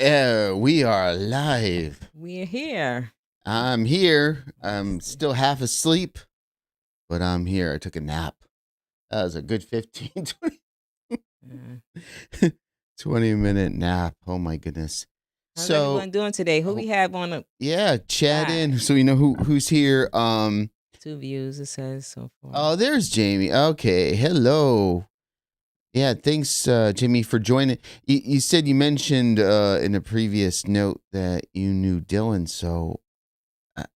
We are live. We're here. I'm here. I'm still half asleep, but I'm here. I took a nap. That was a good 15, Uh, 20-minute nap. Oh my goodness. how's everyone So, doing today? Who oh, we have on the yeah, chat in live? so you know who's here. 2 views, it says so far. Oh, there's Jamie. Okay, hello. Yeah, thanks, Jamie, for joining. You said you mentioned in a previous note that you knew Dylan, so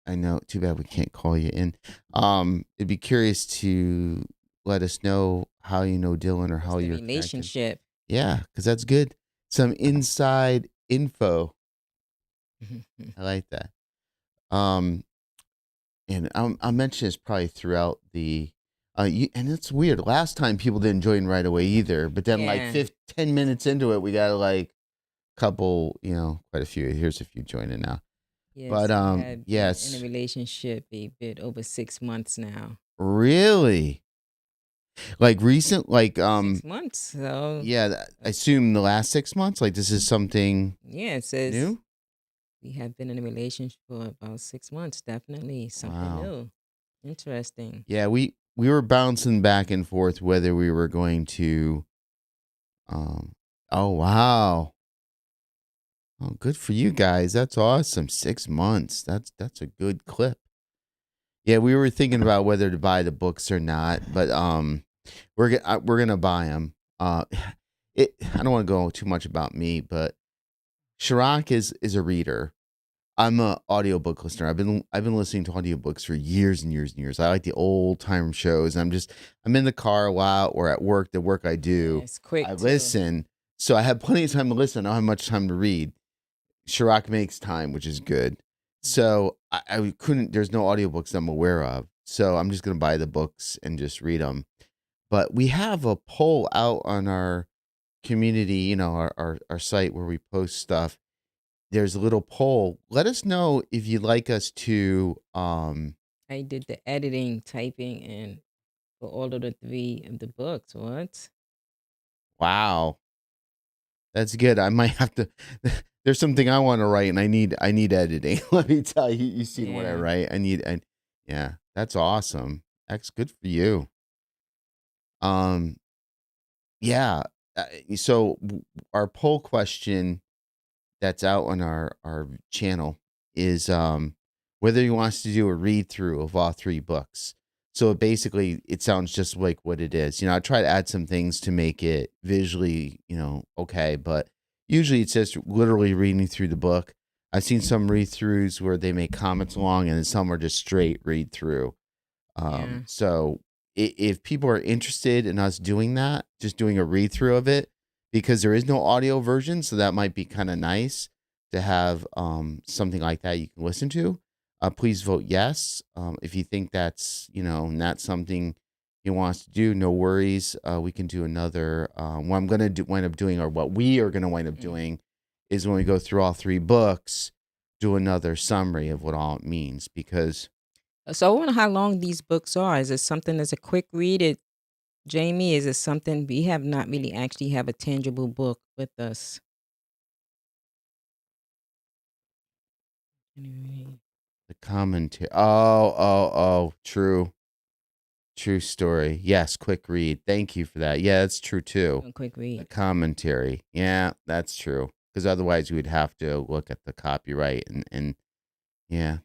I know. Too bad we can't call you in. It'd be curious to let us know how you know Dylan or What's how the you're connected. relationship? Yeah, because that's good. Some inside info. I like that. Um, and I'll mention this probably throughout the. And it's weird. Last time people didn't join right away either, but then like Yeah. 10 minutes into it, we got like couple, quite a few. Here's a few joining now. But Yes, we have been in a yes, relationship a bit over 6 months now. really. Like recent, like 6 months. So yeah. I assume the last 6 months. Like this is something yeah, it says new. we have been in a relationship for about 6 months. Definitely something Wow. new. Interesting. Yeah, we were bouncing back and forth whether we were going to. Um. Oh wow. Oh, good for you guys. That's awesome. 6 months. That's a good clip. Yeah, we were thinking about whether to buy the books or not, but we're gonna buy them. I don't want to go too much about me, but Chirac is a reader. I'm a audiobook listener. I've been listening to audiobooks for years and years and years. I like the old time shows. I'm in the car a lot or at work, the work I Yeah, do. it's I quick too. listen. So I have plenty of time to listen. I don't have much time to read. Chirac makes time, which is good. So I couldn't there's no audiobooks I'm aware of. So I'm just gonna buy the books and just read them. But we have a poll out on our community, our site where we post stuff. There's a little poll. Let us know if you'd like us to I did the editing, typing, and for all of the three of the books. What? wow, that's good. I might have to there's something I want to write and I need editing. Let me tell you, you've seen what I Yeah. write. Yeah, that's awesome. That's good for you. Um yeah, so our poll question that's out on our channel is whether he wants to do a read through of all three books. So basically, it sounds just like what it is. I try to add some things to make it visually, okay, but usually it's just literally reading through the book. I've seen some read throughs where they make comments along, and then some are just straight read through. Yeah. So if people are interested in us doing that, just doing a read through of it, because there is no audio version, so that might be kind of nice to have something like that you can listen to. Please vote yes. If you think that's not something he wants to do, no worries. We can do another. What I'm gonna wind up doing, or what we are gonna wind up Mm. doing, is when we go through all three books, do another summary of what all it means because So I wonder how long these books are. Is it something that's a quick read? Jamie, is it something we have not really actually have a tangible book with us? Anyway, the commentary. Oh, true. True story. Yes, quick read. Thank you for that. Yeah, that's true too. a quick The read. commentary. Yeah, that's true. Because otherwise, we would have to look at the copyright and yeah,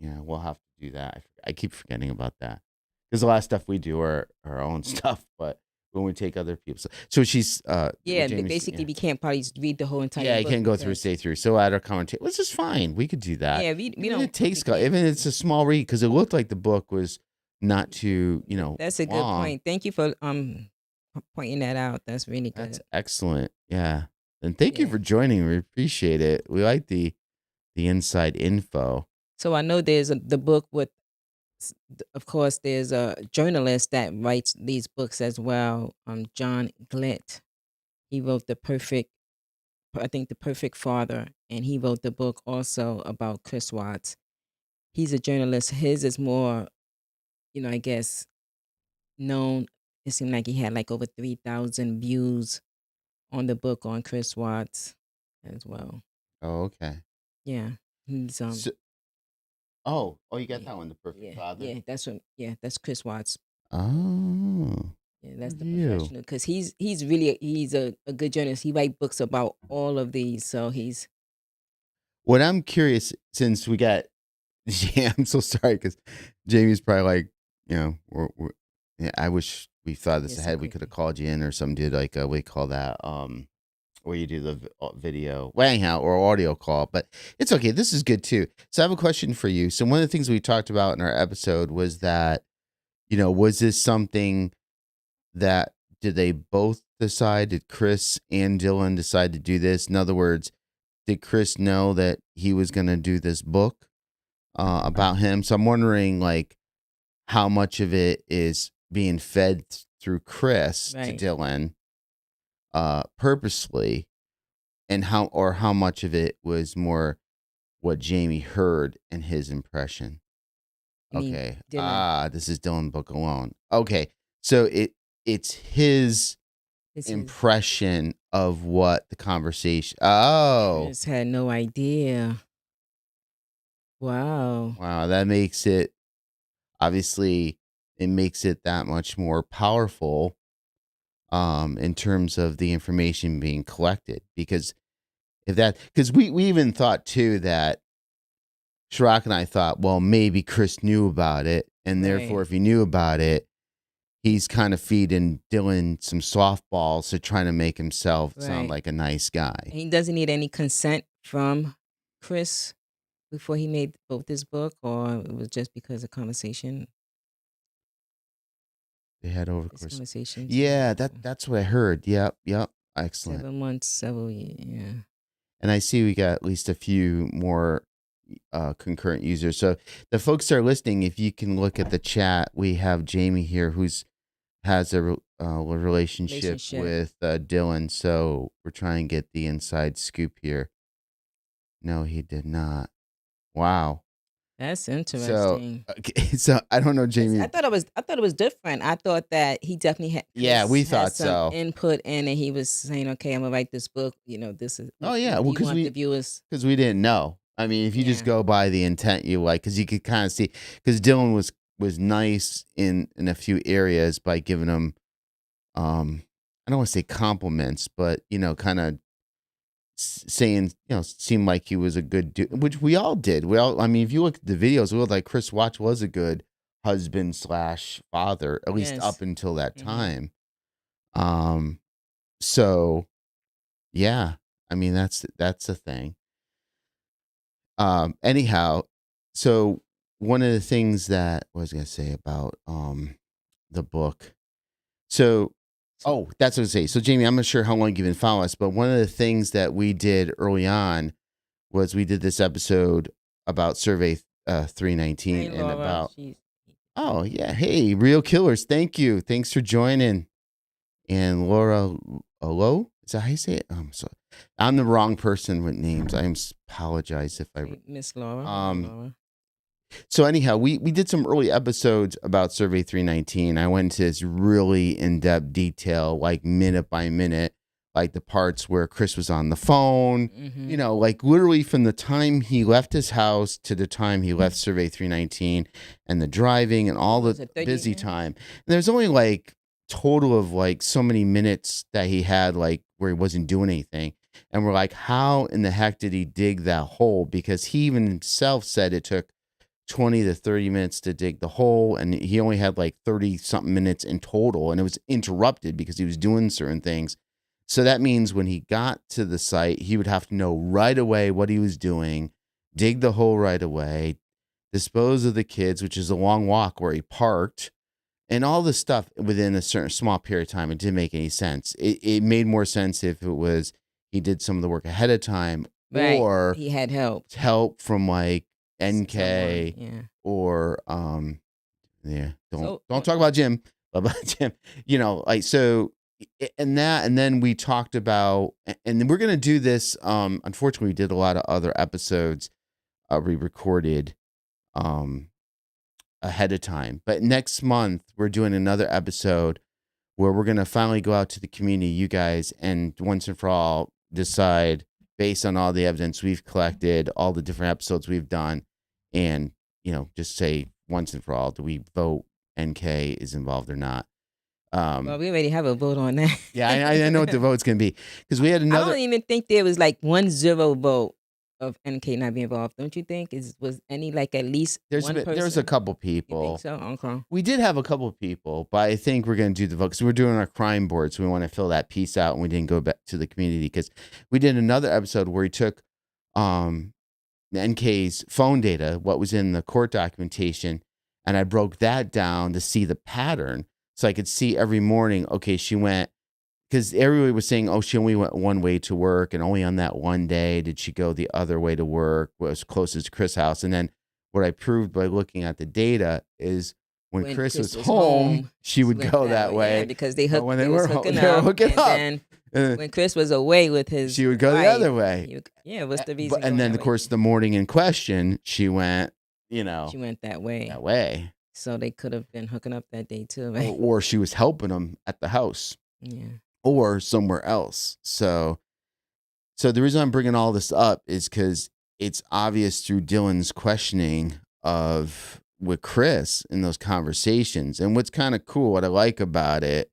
we'll have to do that. I keep forgetting about that because a lot of stuff we do are our own stuff, but when we take other people's, so she's what Yeah, Jamie's basically yeah. we can't probably read the whole entire Yeah, I book can't go through because stay through. So add our commentary, which is fine. We could do that. yeah, we Even it don't takes we can't. even it's a small read because it looked like the book was not too That's a good long. point. Thank you for pointing that out. That's really That's good. excellent. Yeah, and thank you Yeah. for joining. We appreciate it. We like the inside info. So I know there's the book with of course there's a journalist that writes these books as well, John Glitt. He wrote the Perfect Father, and he wrote the book also about Chris Watts. He's a journalist. His is more, I guess, known. It seemed like he had like over 3,000 views on the book on Chris Watts as well. Oh, okay. Yeah, he's So, you got yeah, that one, The Perfect Father. that's Chris Watts. Oh, Yeah, for that's the you. professional because he's really he's a good journalist. He write books about all of these, so he's What I'm curious, since we got, yeah, I'm so sorry because Jamie's probably like, yeah, I wish we thought yeah this so ahead. We could have quickly. called you in or some did like what do you call that? Where you do the video, well, anyhow, or audio call, but it's okay. This is good too. So I have a question for you. So one of the things we talked about in our episode was that, was this something that did they both decide? Did Chris and Dylan decide to do this? In other words, did Chris know that he was going to do this book about him? So I'm wondering, like, how much of it is being fed through Chris to Right. Dylan purposely, and how much of it was more what Jamie heard and his impression. You mean Okay. Dylan? This is Dylan Book alone. Okay. So it's his This is impression of what the conversation. Oh, Chris had no idea. Wow. wow. That makes it, obviously, it makes it that much more powerful in terms of the information being collected. Because we even thought too that Shrock and I thought, well, maybe Chris knew about it. And therefore, Right. if he knew about it, he's kind of feeding Dylan some softballs to try to make himself sound Right. like a nice guy. And he doesn't need any consent from Chris before he made both this book, or it was just because of conversation. They had over This Chris. conversation took Yeah, so that's what I heard. Yep, yep. Excellent. 7 months, several years. Yeah. And I see we got at least a few more concurrent users. So the folks that are listening, if you can look at the chat, we have Jamie here who's has a relationship Relationship. with Dylan. So we're trying to get the inside scoop here. No, he did not. Wow. That's So, interesting. okay, so I don't know, I Jamie. thought it was different. I thought that he definitely had Yeah, Chris we had thought some so. input in, and he was saying, "Okay, I'm gonna write this book. This is Oh what yeah, do well, you want the viewers?" because we didn't know. I mean, if you just Yeah. go by the intent, you like, because you could kind of see, because Dylan was nice in a few areas by giving him, I don't want to say compliments, but kind of saying, seemed like he was a good dude, which we all did. We all, I mean, if you look at the videos, we look like Chris Watch was a good husband slash father, at least Yes. up until that Hmm. time. Um, so yeah, I mean, that's the thing. Anyhow, so one of the things that I was gonna say about the book. So, So, that's what I was gonna say. So Jamie, I'm not sure how long you've been following us, but one of the things that we did early on was we did this episode about Survey 319 hey, and Laura. about, oh yeah, hey, real killers, thank you, thanks for joining. And Laura Olo, is that how you say it? I'm the wrong person with names. Apologize if I. Okay, Miss Laura. Hello, Um, Laura. So anyhow, we did some early episodes about Survey 319. I went into this really in-depth detail, like minute by minute, like the parts where Chris was on the phone, Mm-hmm. like literally from the time he left his house to the time he left Survey 319 and the driving and all What the was it, 38 busy minutes? time. And there's only like total of like so many minutes that he had like where he wasn't doing anything. And we're like, how in the heck did he dig that hole? Because he even himself said it took 20 to 30 minutes to dig the hole, and he only had like 30 something minutes in total, and it was interrupted because he was doing certain things. So that means when he got to the site, he would have to know right away what he was doing, dig the hole right away, dispose of the kids, which is a long walk where he parked, and all this stuff within a certain small period of time. It didn't make any sense. It made more sense if it was he did some of the work ahead of time, Right. or He had help. help from like Someone. NK, Yeah. or yeah, don't So, don't talk about Jim, about Jim, like, so, and then we talked about, and we're gonna do this. Unfortunately, we did a lot of other episodes we recorded um ahead of time, but next month we're doing another episode where we're gonna finally go out to the community, you guys, and once and for all decide based on all the evidence we've collected, all the different episodes we've done, and just say once and for all, do we vote NK is involved or not? Well, we already have a vote on that. Yeah, I know what the vote's going to be because we had I another. don't even think there was like 1-0 vote of NK not being involved. Don't you think? Was any like at least one There's a person? couple You think people. so? Okay. We did have a couple of people, but I think we're going to do the vote because we're doing our crime board, so we want to fill that piece out, and we didn't go back to the community because we did another episode where we took the NK's phone data, what was in the court documentation, and I broke that down to see the pattern, so I could see every morning. Okay, she went because everybody was saying, oh, she only went one way to work, and only on that one day did she go the other way to work, was closest to Chris' house. And then what I proved by looking at the data is when Chris was home, she would go that way. Yeah, because they But hooked. when They was hooking they were up, hooking and up. then when Chris was away with his, she would go the wife, other way. Yeah, what's the reason? And then, of course, the morning in question, she went, she went that way. that way. So they could have been hooking up that day too, right? Or she was helping him at the house. Yeah. Or somewhere else. So the reason I'm bringing all this up is because it's obvious through Dylan's questioning of with Chris in those conversations. And what's kind of cool, what I like about it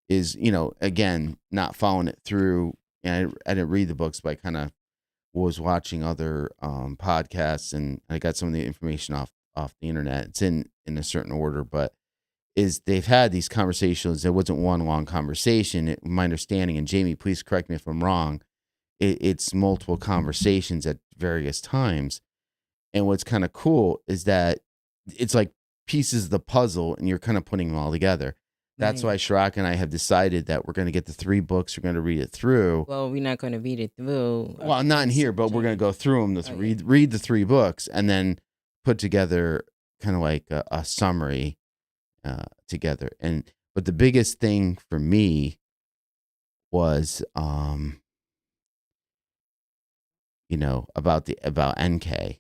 is, again, not following it through. And I didn't read the books, but I kind of was watching other podcasts, and I got some of the information off the internet. It's in a certain order, but is they've had these conversations. It wasn't one long conversation. My understanding, and Jamie, please correct me if I'm wrong, it's multiple conversations at various times. And what's kind of cool is that it's like pieces of the puzzle, and you're kind of putting them all together. That's why Shiraka and I have decided that we're going to get the 3 books. We're going to read it through. Well, we're not going to read it through. Well, not in here, but we're going to go through them. Read the 3 books, and then put together kind of like a summary together. But the biggest thing for me was about NK. I'm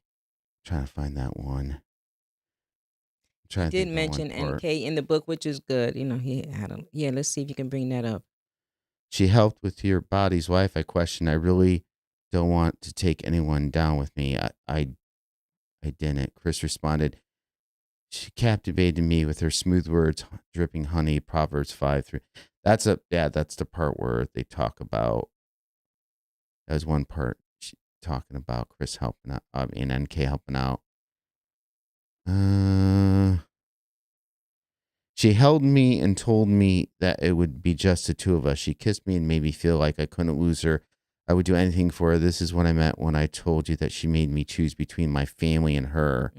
trying to find that one. He did mention NK in the book, which is good. Let's see if you can bring that up. She helped with your body's wife. I questioned. I really don't want to take anyone down with me. I didn't. Chris responded. She captivated me with her smooth words, dripping honey. Proverbs 5:3. That's the part where they talk about. That was one part talking about Chris helping out. And NK helping out. She held me and told me that it would be just the 2 of us. She kissed me and made me feel like I couldn't lose her. I would do anything for her. This is what I meant when I told you that she made me choose between my family and her.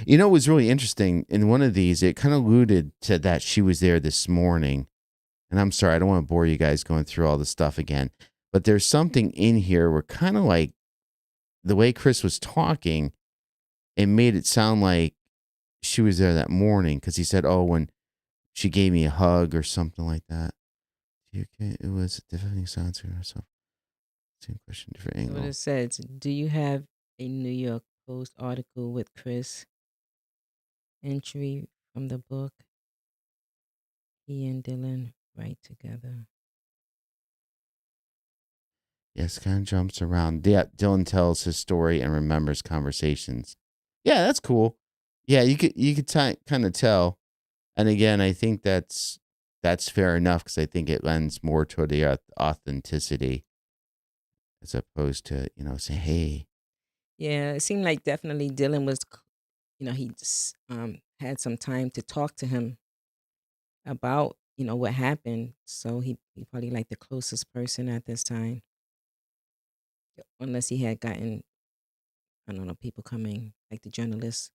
It was really interesting. In one of these, it kind of alluded to that she was there this morning. And I'm sorry, I don't want to bore you guys going through all the stuff again. But there's something in here where kind of like the way Chris was talking, it made it sound like she was there that morning because he said, oh, when she gave me a hug or something like that. Okay, it was definitely answering herself. Same question, different angle. What it says, do you have a New York Post article with Chris? Entry from the book. He and Dylan write together. Yes, kind of jumps around. Yeah, Dylan tells his story and remembers conversations. Yeah, that's cool. Yeah, you could kind of tell. And again, I think that's fair enough because I think it lends more toward the authenticity as opposed to, say, hey. Yeah, it seemed like definitely Dylan was, he just, had some time to talk to him about, what happened. So he probably like the closest person at this time. Unless he had gotten, I don't know, people coming, like the journalists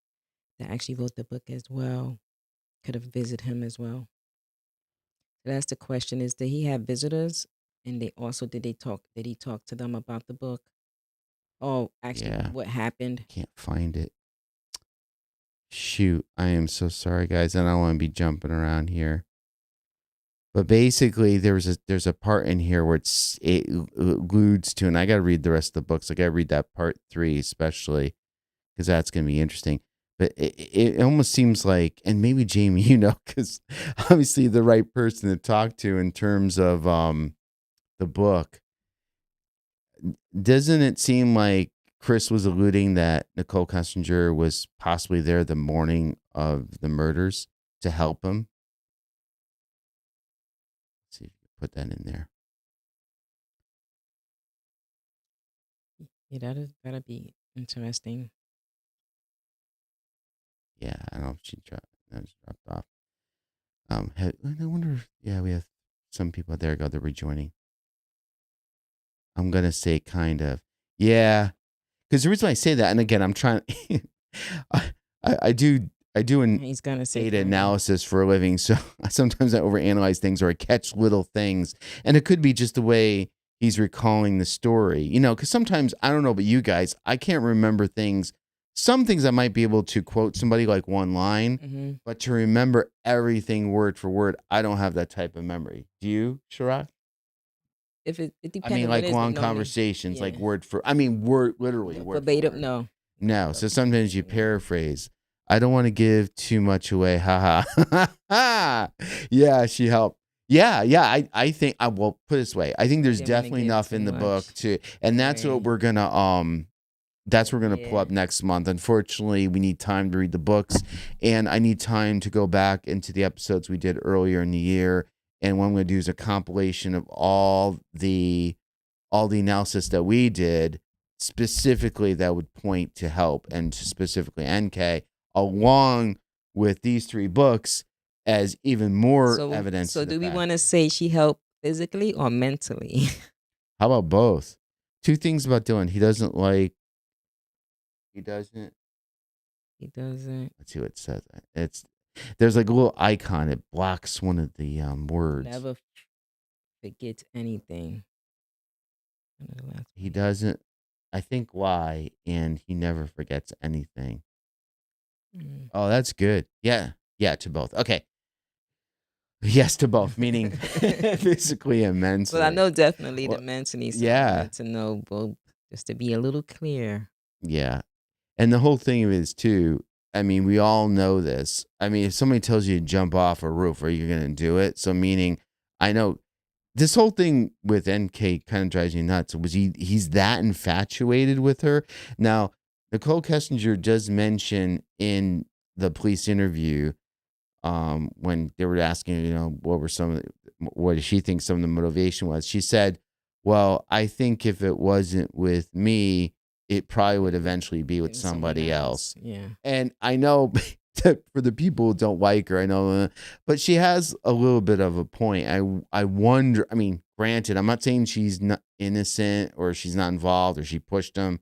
that actually wrote the book as well, could have visited him as well. So that's the question: is did he have visitors, and did he talk to them about the book? Oh, actually, what happened? Can't find it. Shoot, I am so sorry, guys. I don't want to be jumping around here. But basically, there's a part in here where it alludes to, and I got to read the rest of the books. I got to read that part 3 especially because that's going to be interesting. But it almost seems like, and maybe Jamie, because obviously the right person to talk to in terms of the book. doesn't it seem like Chris was alluding that Nicole Kessinger was possibly there the morning of the murders to help him? Let's see if you can put that in there. Yeah, that'll be interesting. Yeah, I don't know if she dropped off. I wonder if, yeah, we have some people. There you go. They're rejoining. I'm going to say kind of. Yeah. Because the reason why I say that, and again, I'm trying, I, I do an He's gonna say data kind of. analysis for a living. So sometimes I overanalyze things or I catch little things. And it could be just the way he's recalling the story, because sometimes, I don't know about you guys, I can't remember things. Some things I might be able to quote somebody like one line, Mm-hmm. but to remember everything word for word, I don't have that type of memory. Do you, Shirak? If it I depends mean, on what like it is, but long normally, conversations, like yeah, word for, I mean, literally no, word for verbatim, word. no, No. So sometimes you verbatim, paraphrase. I don't want to give too much away. Ha ha. Yeah, she helped. Yeah, yeah. I think I will put it this way. I think no. You there's didn't want to definitely give enough too in the book much to, and that's what away. we're gonna that's what we're gonna pull Yeah. up next month. Unfortunately, we need time to read the books, and I need time to go back into the episodes we did earlier in the year. And what I'm gonna do is a compilation of all the analysis that we did specifically that would point to help and to specifically NK, along with these three books as even more evidence So to the do we fact. want to say she helped physically or mentally? How about both? Two things about Dylan. He doesn't, He doesn't let's see what it says. There's like a little icon. It blocks one of the words. never forget anything. He doesn't, I think, lie, and he never forgets anything. Mm. Oh, that's good. Yeah. Yeah, to both. Okay. Yes, to both, meaning physically and Well, I mentally. know definitely the Well, mentally, so I yeah, wanted to know both just to be a little clear. yeah. And the whole thing of it is, too, I mean, we all know this. I mean, if somebody tells you to jump off a roof, are you going to do it? So, meaning, I know this whole thing with NK kind of drives me nuts. Was he's that infatuated with her? Now, Nicole Kessinger does mention in the police interview when they were asking, what does she think some of the motivation was? She said, "Well, I think if it wasn't with me, it probably would eventually be with And someone somebody else, else." yeah. And I know that for the people who don't like her, I know, but she has a little bit of a point. I wonder. I mean, granted, I'm not saying she's not innocent or she's not involved or she pushed him.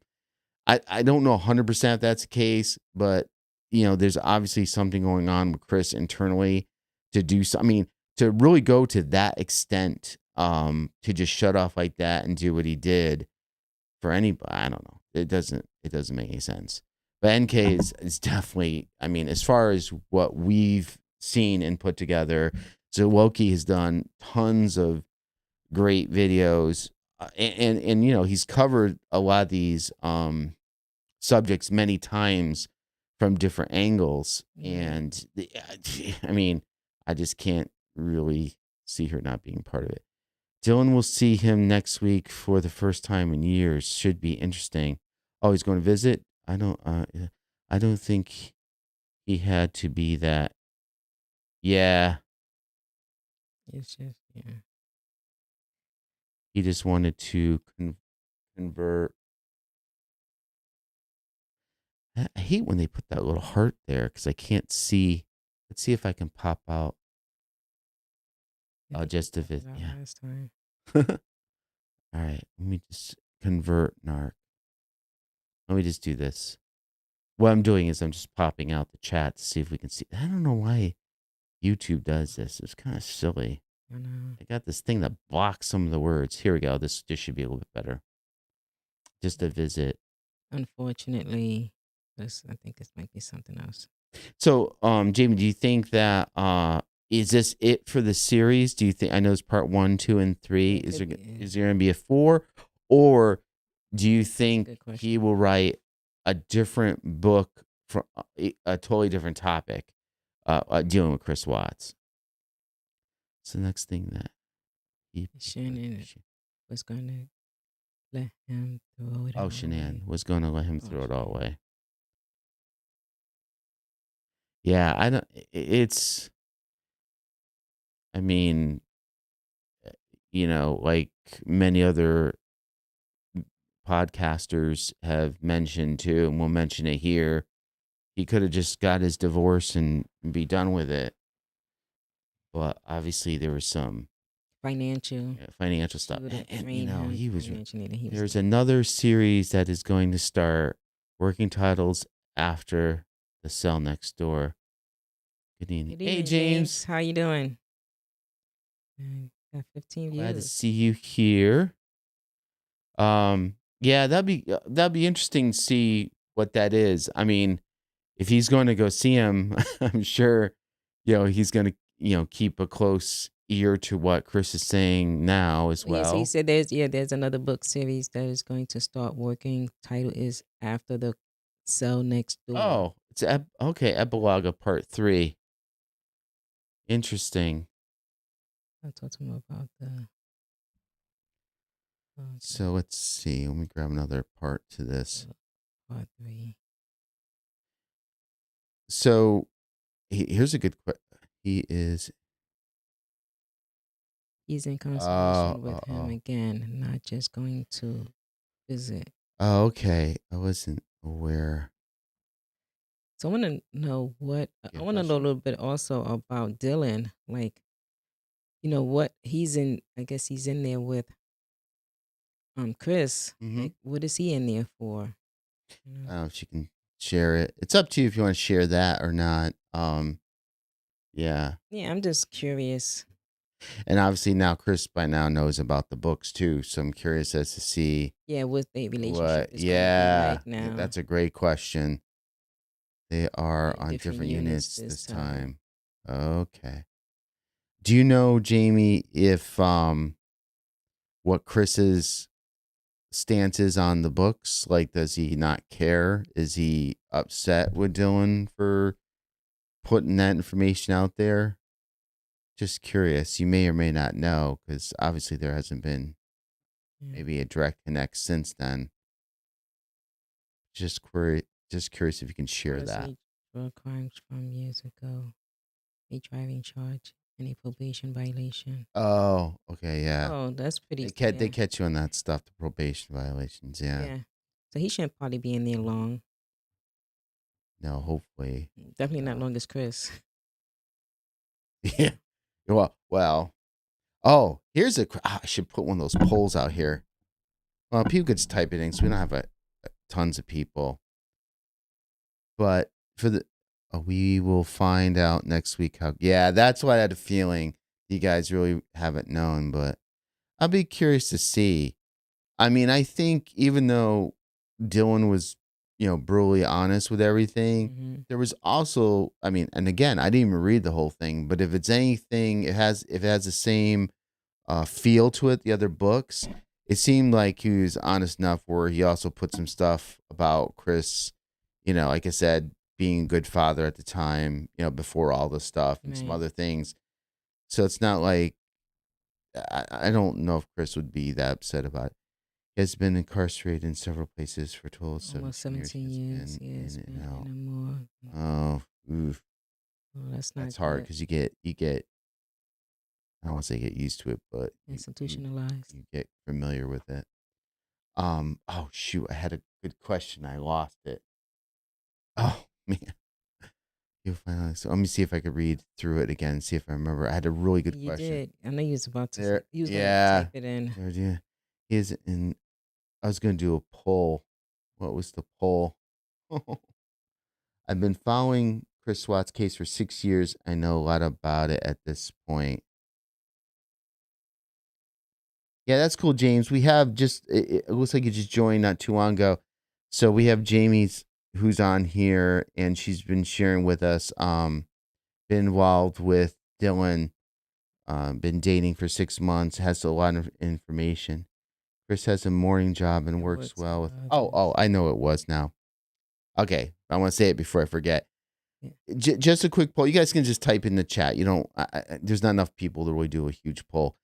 I don't know 100% if that's the case, but there's obviously something going on with Chris internally to do so. I mean, to really go to that extent, to just shut off like that and do what he did for anybody, I don't know. It doesn't make any sense. But NK is definitely, I mean, as far as what we've seen and put together, so Loki has done tons of great videos, and he's covered a lot of these subjects many times from different angles. Yeah. And I mean, I just can't really see her not being part of it. Dylan will see him next week for the first time in years. Should be interesting. Oh, he's going to visit? I don't think he had to be that. Yeah, It's just, yeah. he just wanted to convert. I hate when they put that little heart there because I can't see. Let's see if I can pop out. I think we Just to popped visit. it out Yeah. last time. All right. Let me just convert Narc. Let me just do this. What I'm doing is I'm just popping out the chat to see if we can see. I don't know why YouTube does this. It's kind of silly. I know. I got this thing that blocks some of the words. Here we go. This should be a little bit better. Just a visit. Unfortunately, I think this might be something else. So, Jamie, do you think that is this it for the series? Do you think, I know it's part 1, 2, and 3? It could be. Is there going to be a 4, or do you That's a think good he question. will write a different book for a totally different topic, dealing with Chris Watts? It's the next thing that he Shannon was going to Let him throw it Oh, all Shanann away. was going to let him Oh, throw it all Shannon. away. Yeah, I don't. It's. I mean, like many other podcasters have mentioned too, and we'll mention it here. He could have just got his divorce and be done with it. But obviously, there was some Financial. financial She stuff, would have and drained him he was. financially, and he was There's like, another series that is going to start, working titles after The Cell Next Door. Good evening. "Good Hey, evening, James. James. How you doing?" Got 15 Glad to views. see you here. Yeah, that'd be interesting to see what that is. I mean, if he's going to go see him, I'm sure, he's going to, keep a close ear to what Chris is saying now as Oh, yeah, so he well. said there's another book series that is going to start working. Title is After the Cell Next Door. Oh, it's okay. Epilogue of part 3. Interesting. I talked to him about the. Okay, So let's see. Let me grab another part to this. part 3. So here's a good question. He is. He's in Oh, consultation with him again, not just going to visit. oh, okay. I wasn't aware. So I want to know You I have a want to know a question? little bit also about Dylan. Like, what he's in. I guess he's in there with Chris. Mm-hmm. Like, what is he in there for? I don't know if you can share it. It's up to you if you want to share that or not. Yeah. Yeah, I'm just curious. And obviously now Chris by now knows about the books too. So I'm curious as to see Yeah, what the relationship what, is going to be yeah, like now. that's a great question. They are Yeah, on different different units units this this time. time. Okay. Do you know, Jamie, if what Chris's stance is on the books? Like, does he not care? Is he upset with Dylan for putting that information out there? Just curious. You may or may not know because obviously there hasn't been Yeah. maybe a direct connect since then. Just curious if you can share that. Honestly, drug crimes from years ago, a driving charge, and a probation violation. Oh, okay, yeah. Oh, that's pretty. They Yeah, catch you on that stuff, the probation violations. Yeah. yeah. So he shouldn't probably be in there long. No, hopefully. Definitely not No. long as Chris. Yeah. Well. Oh, here's I should put one of those polls out here. Well, people could just type it in, so we don't have tons of people. But for the, we will find out next week how. Yeah, that's why I had a feeling you guys really haven't known, but I'll be curious to see. I mean, I think even though Dylan was, brutally honest with everything, Hmm. there was also, I mean, and again, I didn't even read the whole thing, but if it's anything, if it has the same feel to it, the other books, it seemed like he was honest enough where he also put some stuff about Chris, like I said, being a good father at the time, before all this stuff and some Right. other things. So it's not like I don't know if Chris would be that upset about it. He has been incarcerated in several places for a total of Almost 17 years. He 17 has years. been Yeah, it's in and been in out. a more. Oh, oof. Oh, that's not That's hard good. because you get, I don't want to say get used to it, but Institutionalized. you get familiar with it. Oh shoot, I had a good question. I lost it. Oh man. You'll find out. So let me see if I could read through it again, see if I remember. I had a really good You question. did. I know you was about to say. There, You was gonna yeah. type it in. There, yeah. He is in. I was gonna do a poll. What was the poll? I've been following Chris Watt's case for 6 years. I know a lot about it at this point. Yeah, that's cool, James. We have just, it looks like you just joined not too long ago. So we have Jamie's who's on here and she's been sharing with us, been involved with Dylan, been dating for 6 months, has a lot of information. Chris has a morning job and And works works well with with, others. I know it was now. Okay. I want to say it before I forget. Yeah. Just a quick poll. You guys can just type in the chat. You don't, there's not enough people to really do a huge poll.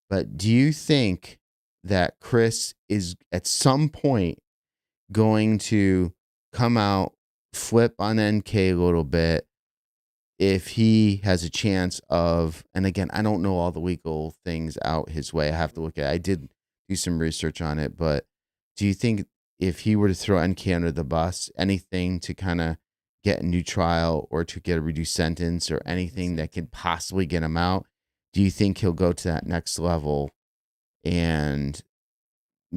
But do you think that Chris is at some point going to come out, flip on NK a little bit if he has a chance of, and again, I don't know all the legal things out his way. I have to look at it. I did do some research on it, but do you think if he were to throw NK under the bus, anything to kind of get a new trial or to get a reduced sentence or anything that could possibly get him out, do you think he'll go to that next level and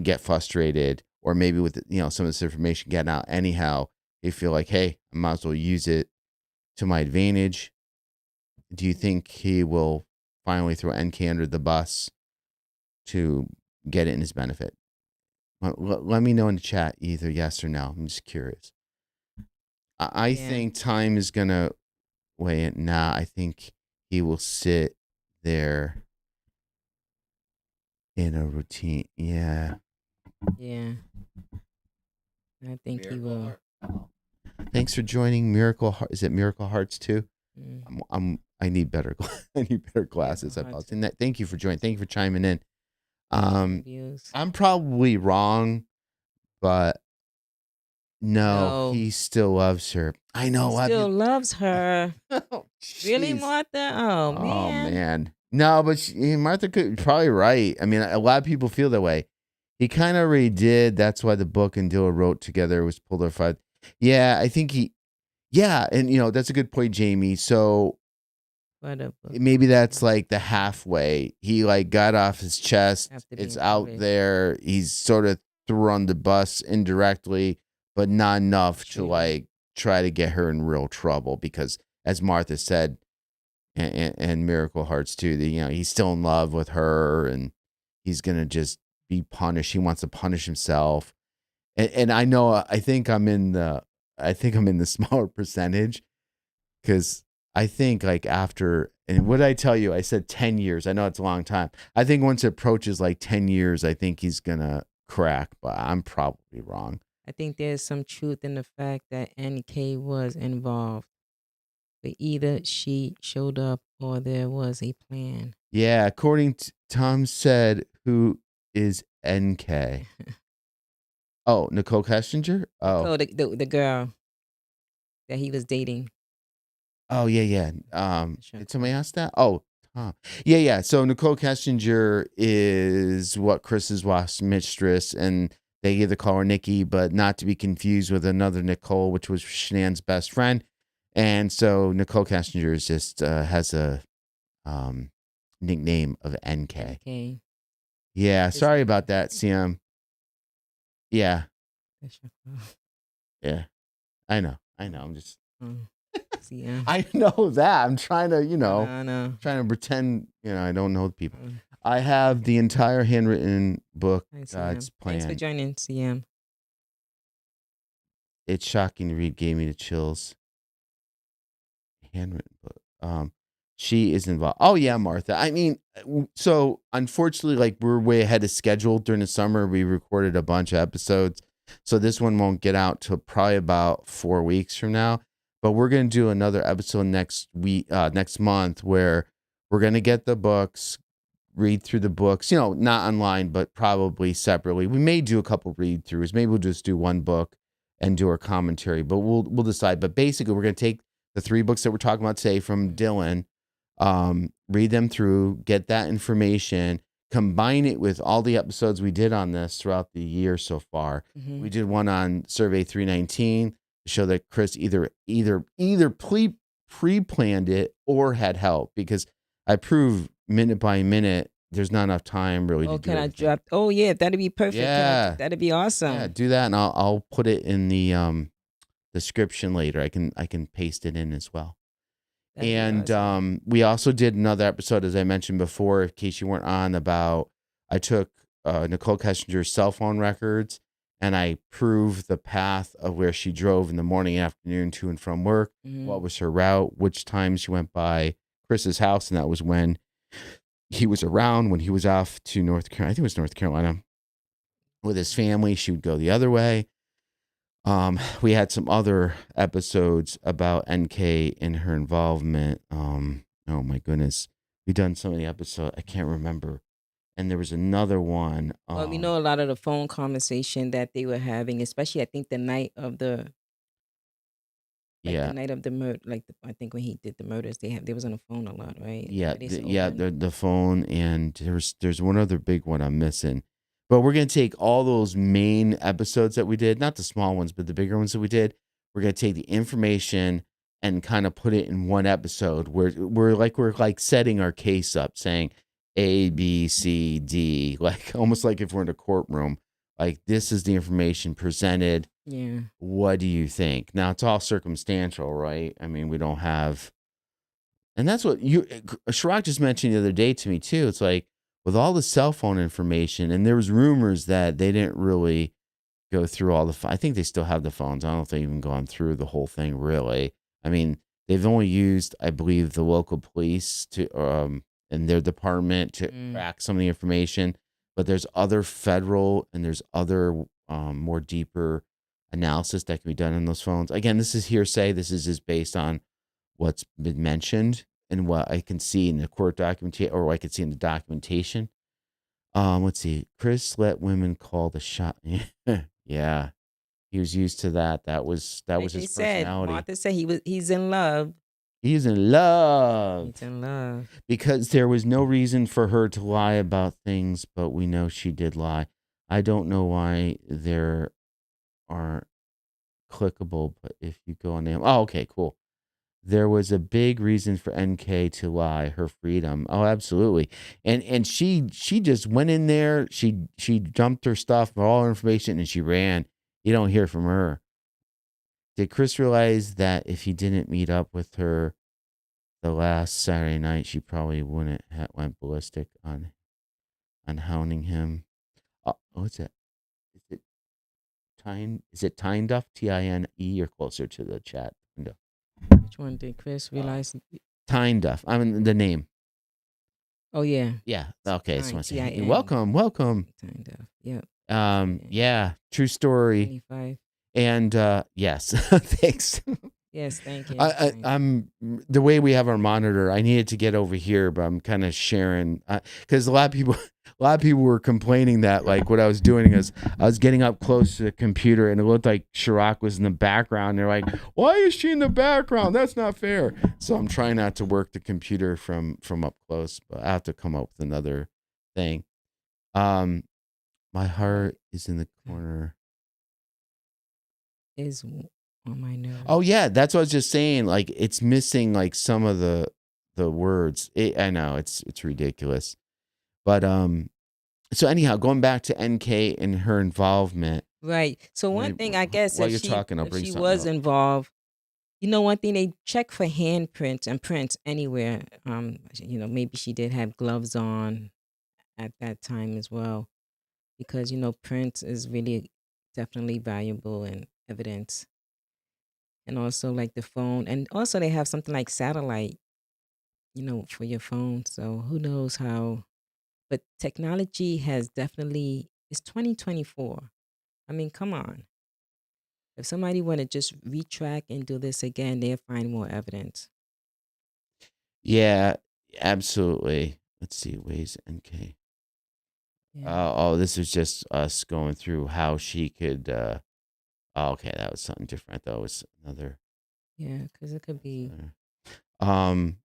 get frustrated, or maybe with some of this information getting out anyhow, they feel like, hey, I might as well use it to my advantage? Do you think he will finally throw NK under the bus to get it in his benefit? Let me know in the chat either yes or no. I'm just curious. I Yeah. think time is gonna weigh in. Nah, I think he will sit there in a routine. Yeah. Yeah. I think he will. Thanks for joining Miracle Heart. Is it Miracle Hearts too? Mm. I need better I need better glasses. I apologize. And thank you for joining. Thank you for chiming in. I'm probably wrong, but no, he still loves her. I know. He still loves her. Oh, Really, jeez. Martha? Oh, Oh man. man. No, but Martha could probably right. I mean, a lot of people feel that way. He kind of already did. That's why the book and Dilla wrote together was pulled their fight. Yeah, I think yeah, and that's a good point, Jamie. So What a book. maybe that's like the halfway. He like got off his chest. After being It's out published. there. He's sort of threw on the bus indirectly, but not enough to like try to get her in real trouble, because as Martha said, and Miracle Hearts too, that he's still in love with her and he's gonna just be punished. He wants to punish himself. And I know I think I'm in the smaller percentage, because I think like after, and what did I tell you? I said 10 years. I know it's a long time. I think once it approaches like 10 years, I think he's gonna crack, but I'm probably wrong. I think there's some truth in the fact that NK was involved. But either she showed up or there was a plan. Yeah, according to Tom said, who is NK? Oh, Nicole Kessinger? Oh. Nicole, the girl that he was dating. Oh, yeah. Did somebody ask that? Oh, Tom. Yeah. So Nicole Kessinger is what Chris's wife's mistress, and they either call her Nikki, but not to be confused with another Nicole, which was Shanann's best friend. And so Nicole Kessinger is just has a nickname of NK. Okay. Yeah, sorry about that, CM. Yeah. Yeah. I know. I'm just CM. I know that. I'm trying to, I know. trying to pretend, I don't know the people. I have the entire handwritten book, God's Plan. Thanks for joining, CM. It's shocking to read, gave me the chills. Handwritten book. She is involved. Oh yeah, Martha. I mean, so unfortunately, like we're way ahead of schedule during the summer. We recorded a bunch of episodes, so this one won't get out till probably about 4 weeks from now. But we're gonna do another episode next next month, where we're gonna get the books, read through the books. Not online, but probably separately. We may do a couple read throughs. Maybe we'll just do one book and do our commentary. But we'll decide. But basically, we're gonna take the 3 books that we're talking about today from Dylan, read them through, get that information, combine it with all the episodes we did on this throughout the year so far. Mm-hmm. We did one on Survey 319 to show that Chris either pre-planned it or had help, because I proved minute by minute there's not enough time really to do can everything. I drop? Oh yeah, that'd be perfect. Yeah, that'd be awesome. Yeah, do that, and I'll put it in the description later. I can paste it in as well. And awesome. We also did another episode, as I mentioned before, in case you weren't on, about I took Nicole Kessinger's cell phone records and I proved the path of where she drove in the morning and afternoon to and from work. Mm-hmm. What was her route, which time she went by Chris's house, and that was when he was around, when he was off to North Carolina. I think it was North Carolina with his family. She would go the other way. We had some other episodes about NK and her involvement. Oh my goodness. We've done so many episodes. I can't remember and there was another one. Well, we know a lot of the phone conversation that they were having, especially I think the night of the Yeah, night of the murder, I think when he did the murders, they was on the phone a lot, right? yeah, Where they was yeah. open. The phone, and there's one other big one I'm missing. But we're gonna take all those main episodes that we did, not the small ones, but the bigger ones that we did. We're gonna take the information and kind of put it in one episode where we're like setting our case up, saying A, B, C, D, like almost like if we're in a courtroom. Like this is the information presented. Yeah. What do you think? Now it's all circumstantial, right? I mean, we don't have, and that's what Chirac just mentioned the other day to me too. It's like with all the cell phone information, and there was rumors that they didn't really go through all the. I think they still have the phones. I don't know if they've even gone through the whole thing really. I mean, they've only used, I believe, the local police to and their department to Mm. track some of the information. But there's other federal and there's other more deeper analysis that can be done on those phones. Again, this is hearsay. This is just based on what's been mentioned and what I can see in the court documentation or what I can see in the documentation. Let's see. Chris let women call the shot. Yeah, he was used to that. That was Like his they said, personality. Martha said he's in love. He's in love He's in love. because there was no reason for her to lie about things, but we know she did lie. I don't know why there aren't clickable, but if you go on them, oh, okay, cool. There was a big reason for NK to lie, her freedom. Oh, absolutely. And she just went in there, she dumped her stuff, all her information, and she ran. You don't hear from her. Did Chris realize that if he didn't meet up with her the last Saturday night, she probably wouldn't have went ballistic on hounding him? What's that? Is it Tine? Is it Tinduff? Tine? You're closer to the chat window. Which one did Chris realize? Tinduff. I mean the name. Oh yeah, Yeah. Okay. So I Time say, hey, TIN. welcome. Kind of. Yep. Yeah, true story. 25. And yes, thanks. Yes, thank you. I'm the way we have our monitor. I needed to get over here, but I'm kind of sharing because a lot of people, a lot of people were complaining that like what I was doing is I was getting up close to the computer and it looked like Chirac was in the background. They're like, "Why is she in the background? That's not fair." So I'm trying not to work the computer from up close, but I have to come up with another thing. Um, my heart is in the corner. Is on my nerve. Oh yeah, that's what I was just saying. Like it's missing like some of the words. I know it's ridiculous, but So anyhow, going back to NK and her involvement. Right. So one thing I guess While you're talking, I'll if bring she something was up. involved, one thing they check for handprints and prints anywhere. Maybe she did have gloves on at that time as well, because prints is really definitely valuable and evidence. And also like the phone, and also they have something like satellite, for your phone. So who knows how, but technology has definitely, it's 2024. I mean, come on. If somebody want to just retrack and do this again, they'll find more evidence. Yeah, absolutely. Let's see, ways NK. Yeah. This is just us going through how she could. Okay, that was something different. That was another. Yeah, because it could be. Um,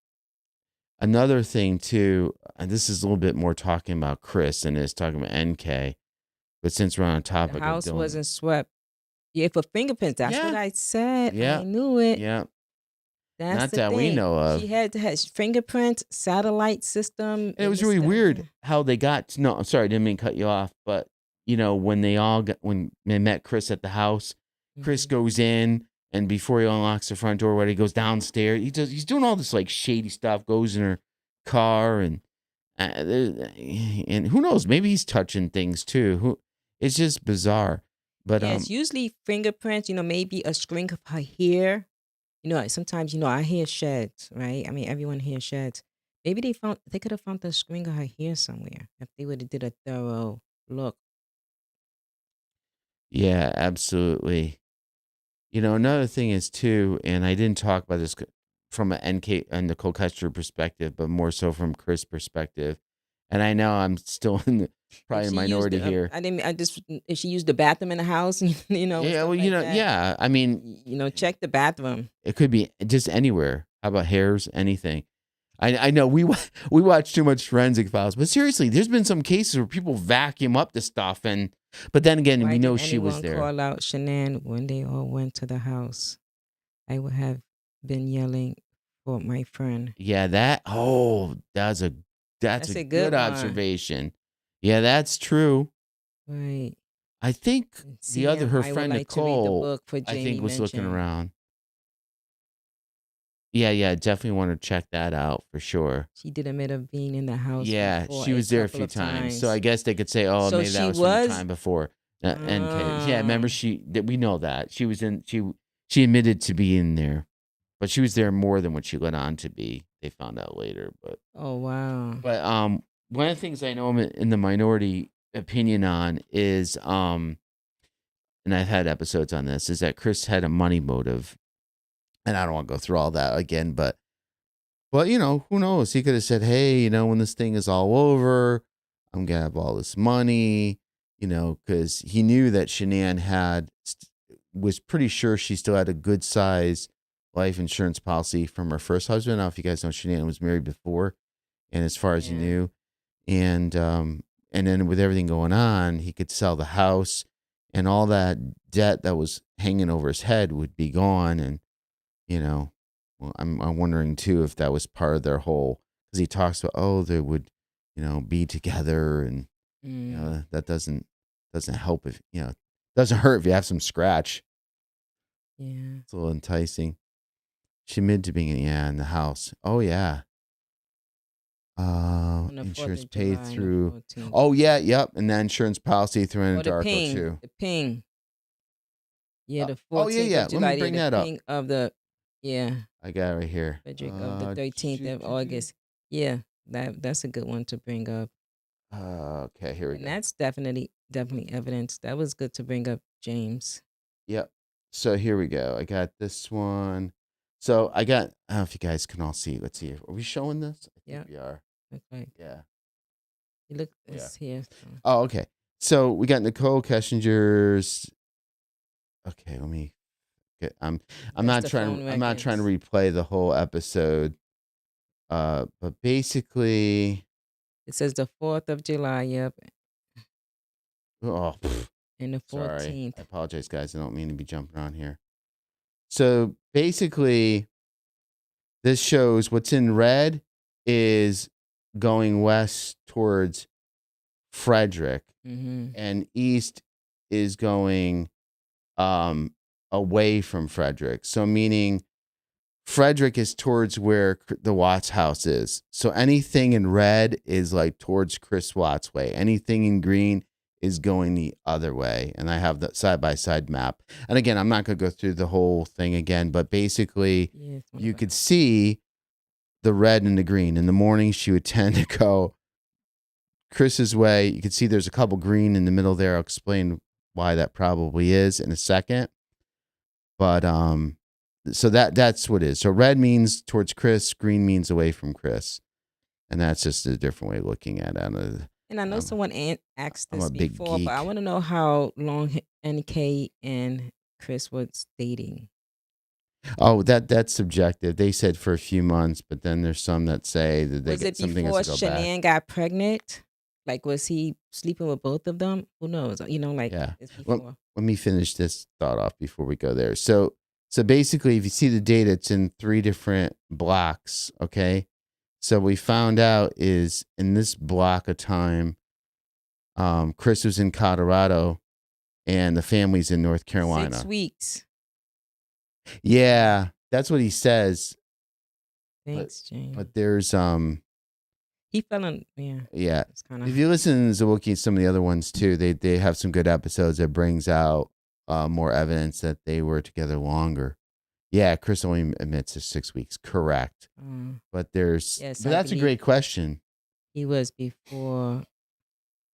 Another thing too, and this is a little bit more talking about Chris and is talking about NK. But since we're on a The topic of house Dylan, wasn't swept. Yeah, for fingerprints. That's what yeah, I said. I yeah, knew it. yeah. That's Not the that we thing. know of. She had to have fingerprints, satellite system, And it and was this really stuff. weird how they got. No, I'm sorry, I didn't mean to cut you off. But when when they met Chris at the house, Chris Mhm. goes in, and before he unlocks the front door, when he goes downstairs, he's doing all this like shady stuff. Goes in her car, and who knows? Maybe he's touching things too. It's just bizarre. But Yeah, it's usually fingerprints, maybe a string of her hair. Sometimes, our hair sheds, right? I mean, everyone hair sheds. Maybe they could have found the string of her hair somewhere if they would have did a thorough look. yeah, absolutely. Another thing is too, and I didn't talk about this from an NK and Nicole Kester perspective, but more so from Chris' perspective, And I know I'm still in the If probably a she used minority the, here. I didn't. I just if she used the bathroom in the house, and Yeah, stuff well, like that. yeah. I mean, Check the bathroom. it could be just anywhere. How about hairs? Anything. I know we watch too much Forensic Files, but seriously, there's been some cases where people vacuum up the stuff, but then again, Why we did know she was anyone there. call out Shanann when they all went to the house? I would have been yelling for my friend. Yeah, that's a That's a good good one. observation. Yeah, that's true. Right. I think her I would friend like to read the Nicole, book for I think Jamie was looking mentioned. around. Yeah, definitely want to check that out for sure. She did admit of being in the house Yeah, before she a was there a couple few of times. So I times. guess they could say, "Oh, So maybe that she was from the was. time before." NK. Yeah, remember Um, we know that. She admitted to being there. But she was there more than what she let on to be. They found out later, oh wow. but one of the things I know I'm in the minority opinion on is and I've had episodes on this, is that Chris had a money motive. And I don't want to go through all that again, but who knows? He could have said, "Hey, when this thing is all over, I'm gonna have all this money," because he knew that Shanann was pretty sure she still had a good size life insurance policy from her first husband. I don't know if you guys know Shanann was married before, and as far as he Yeah. knew, and then with everything going on, he could sell the house, and all that debt that was hanging over his head would be gone, and you know, well, I'm wondering too if that was part of their whole, because he talks about, they would, be together, and Mm, that doesn't help if doesn't hurt if you have some scratch. yeah. It's a little enticing. She admitted to being in the house. Oh yeah. On the Fourth Insurance of paid July and the through. 14th. Oh yeah, yep, and that insurance policy through Or the Anadarko ping. too. The ping. Yeah, the Oh yeah, 14th yeah. of Let me July. Yeah, bring the that up. ping of the yeah, I got it right here. Frederick of the 13th of August. Yeah, that's a good one to bring up. Okay, here we And go. that's definitely evidence. That was good to bring up, James. Yep. So here we go. I got this one. So I don't know if you guys can all see. Let's see. Are we showing this? I think Yep. we are. Okay. Yeah. You look Yeah. this here. So. Oh, okay. So we got Nicole Kessinger's. Okay, let me get. I'm That's not the trying. phone I'm not trying to records. replay the whole episode. But basically, It says the 4th of July, yep, oh, and the sorry. 14th. I apologize, guys. I don't mean to be jumping around here. So basically, this shows what's in red is going west towards Frederick, Mm-hmm. and east is going away from Frederick. So meaning Frederick is towards where the Watts house is. So anything in red is like towards Chris Watts' way. Anything in green is going the other way. And I have the side by side map. And again, I'm not going to go through the whole thing again, but basically, Yeah, it's one of you the could house. see the red and the green. In the morning, she would tend to go Chris's way. You can see there's a couple green in the middle there. I'll explain why that probably is in a second. But so that's what it is. So red means towards Chris, green means away from Chris, and that's just a different way of looking at it. And I know Um, someone asked I'm this a big before, but I geek. want to know how long NK and Chris was dating. Oh, that's subjective. They said for a few months, but then there's some that say that they Was get it something has before to go back. Shanann got pregnant? Like, was he sleeping with both of them? Who knows? Like Yeah. it's Let, before. let me finish this thought off before we go there. So basically, if you see the data, it's in 3 different blocks. Okay. So we found out is in this block of time, Chris was in Colorado and the family's in North 6 Carolina. weeks. Yeah, that's what he says. Thanks, James. But there's He fell in. Yeah. yeah. It's kind If of. you listen to Zawookie, some of the other ones too, they have some good episodes that brings out more evidence that they were together longer. Yeah, Chris only admits to 6 weeks, correct. But Yes, but I that's a believe great question. he was before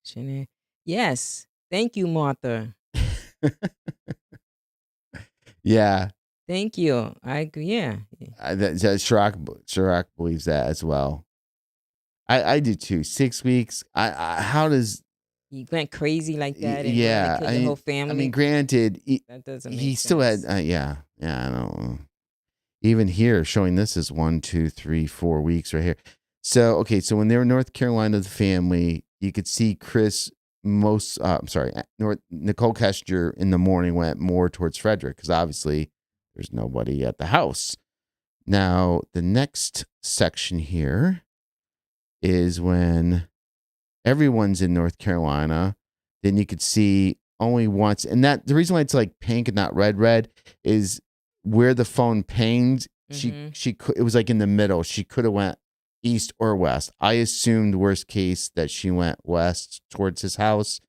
Shanann. Yes. Thank you, Martha. Yeah, Thank you. I agree. Yeah. Chirac believes that as well. I do too. 6 weeks. How does? You went crazy like that and wanted to Yeah. kill your whole I mean, family. granted, That doesn't he make still had. sense. Yeah. Yeah. I don't know. Even here, showing this is 1, 2, 3, 4 weeks right here. So okay, so when they were in North Carolina, the family, you could see Chris most. I'm sorry, Nicole Kester in the morning went more towards Frederick because obviously there's nobody at the house. Now the next section here is when everyone's in North Carolina. Then you could see only once, and that the reason why it's like pink and not red is where the phone pinged. Mm-hmm. She could, it was like in the middle. She could have went east or west. I assumed worst case that she went west towards his house,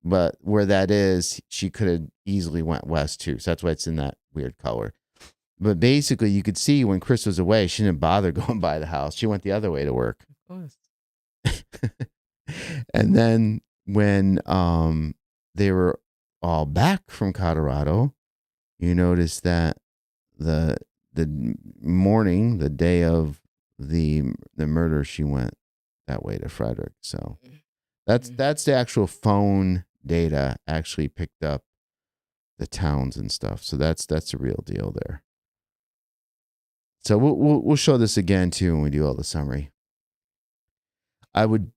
but where that is, she could have easily went west too. So that's why it's in that weird color. But basically, you could see when Chris was away, she didn't bother going by the house. She went the other way to work. Of course. And then when they were all back from Colorado, you notice that the morning, the day of the murder, she went that way to Frederick. So Mm-hmm. that's the actual phone data actually picked up the towns and stuff. So that's the real deal there. So we'll show this again too when we do all the summary. I would,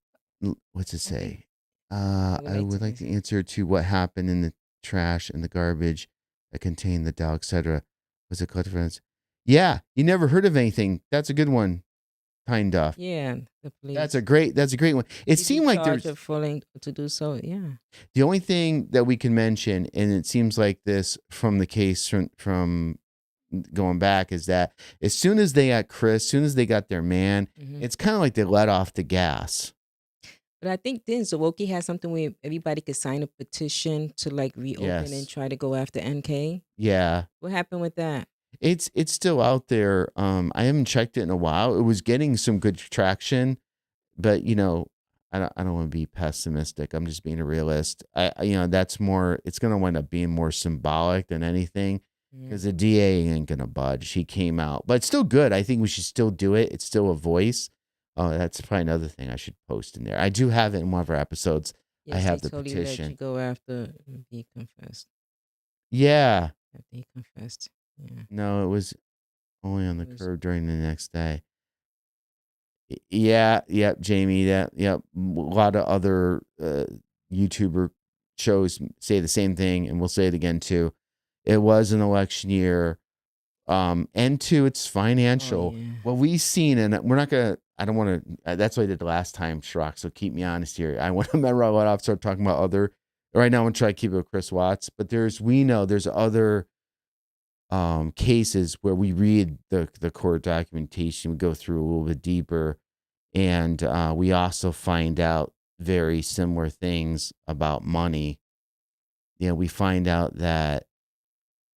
what's it I think say? I would I like to would like hear. to answer to what happened in the trash and the garbage that contained the dog, etc. Was it collective evidence? Yeah, you never heard of anything. That's a good one, Pine Duff. Yeah, the That's a police. great. That's a great one. It He'd be seemed like charged there's of failing to do so. Yeah. the only thing that we can mention, and it seems like this from the case from going back, is that as soon as they got Chris, as soon as they got their man, Mm-hmm. it's kind of like they let off the gas. But I think then Zawoki has something where everybody could sign a petition to like reopen and Yes. try to go after NK. Yeah. What happened with that? It's still out there. I haven't checked it in a while. It was getting some good traction, but I don't want to be pessimistic. I'm just being a realist. That's more. It's gonna wind up being more symbolic than anything Mm-hmm. because the DA ain't gonna budge. He came out, but it's still good. I think we should still do it. It's still a voice. Oh, that's probably another thing I should post in there. I do have it in one of our episodes. I Yes, they have the totally let you petition. go after he confessed. Yeah. After he confessed. Yeah. No, it was only on the It was, curb during the next day. Yeah, yep, Jamie. That yep. A lot of other YouTuber shows say the same thing, and we'll say it again too. It was an election year, and two, it's oh financial. yeah. What we've seen, and we're not gonna. I don't want to. That's what I did the last time, Shrock. So keep me honest here. I want to remember a lot off. Start talking about other. Right now, I'm gonna try to keep it with Chris Watts, but we know there's other cases where we read the court documentation, we go through a little bit deeper, and we also find out very similar things about money. We find out that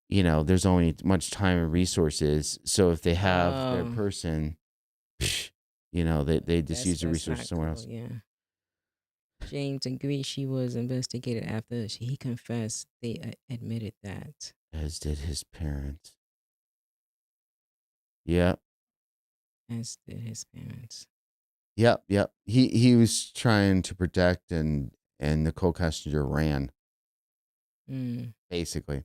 there's only much time and resources. So if they have their Oh, person, they just use the that's resources not somewhere cool. else. Yeah. James agreed she was investigated after he confessed. They admitted that. As did his parents. Yep, As did his parents. yep. He was trying to protect, and Nicole Kessinger ran Mm. basically.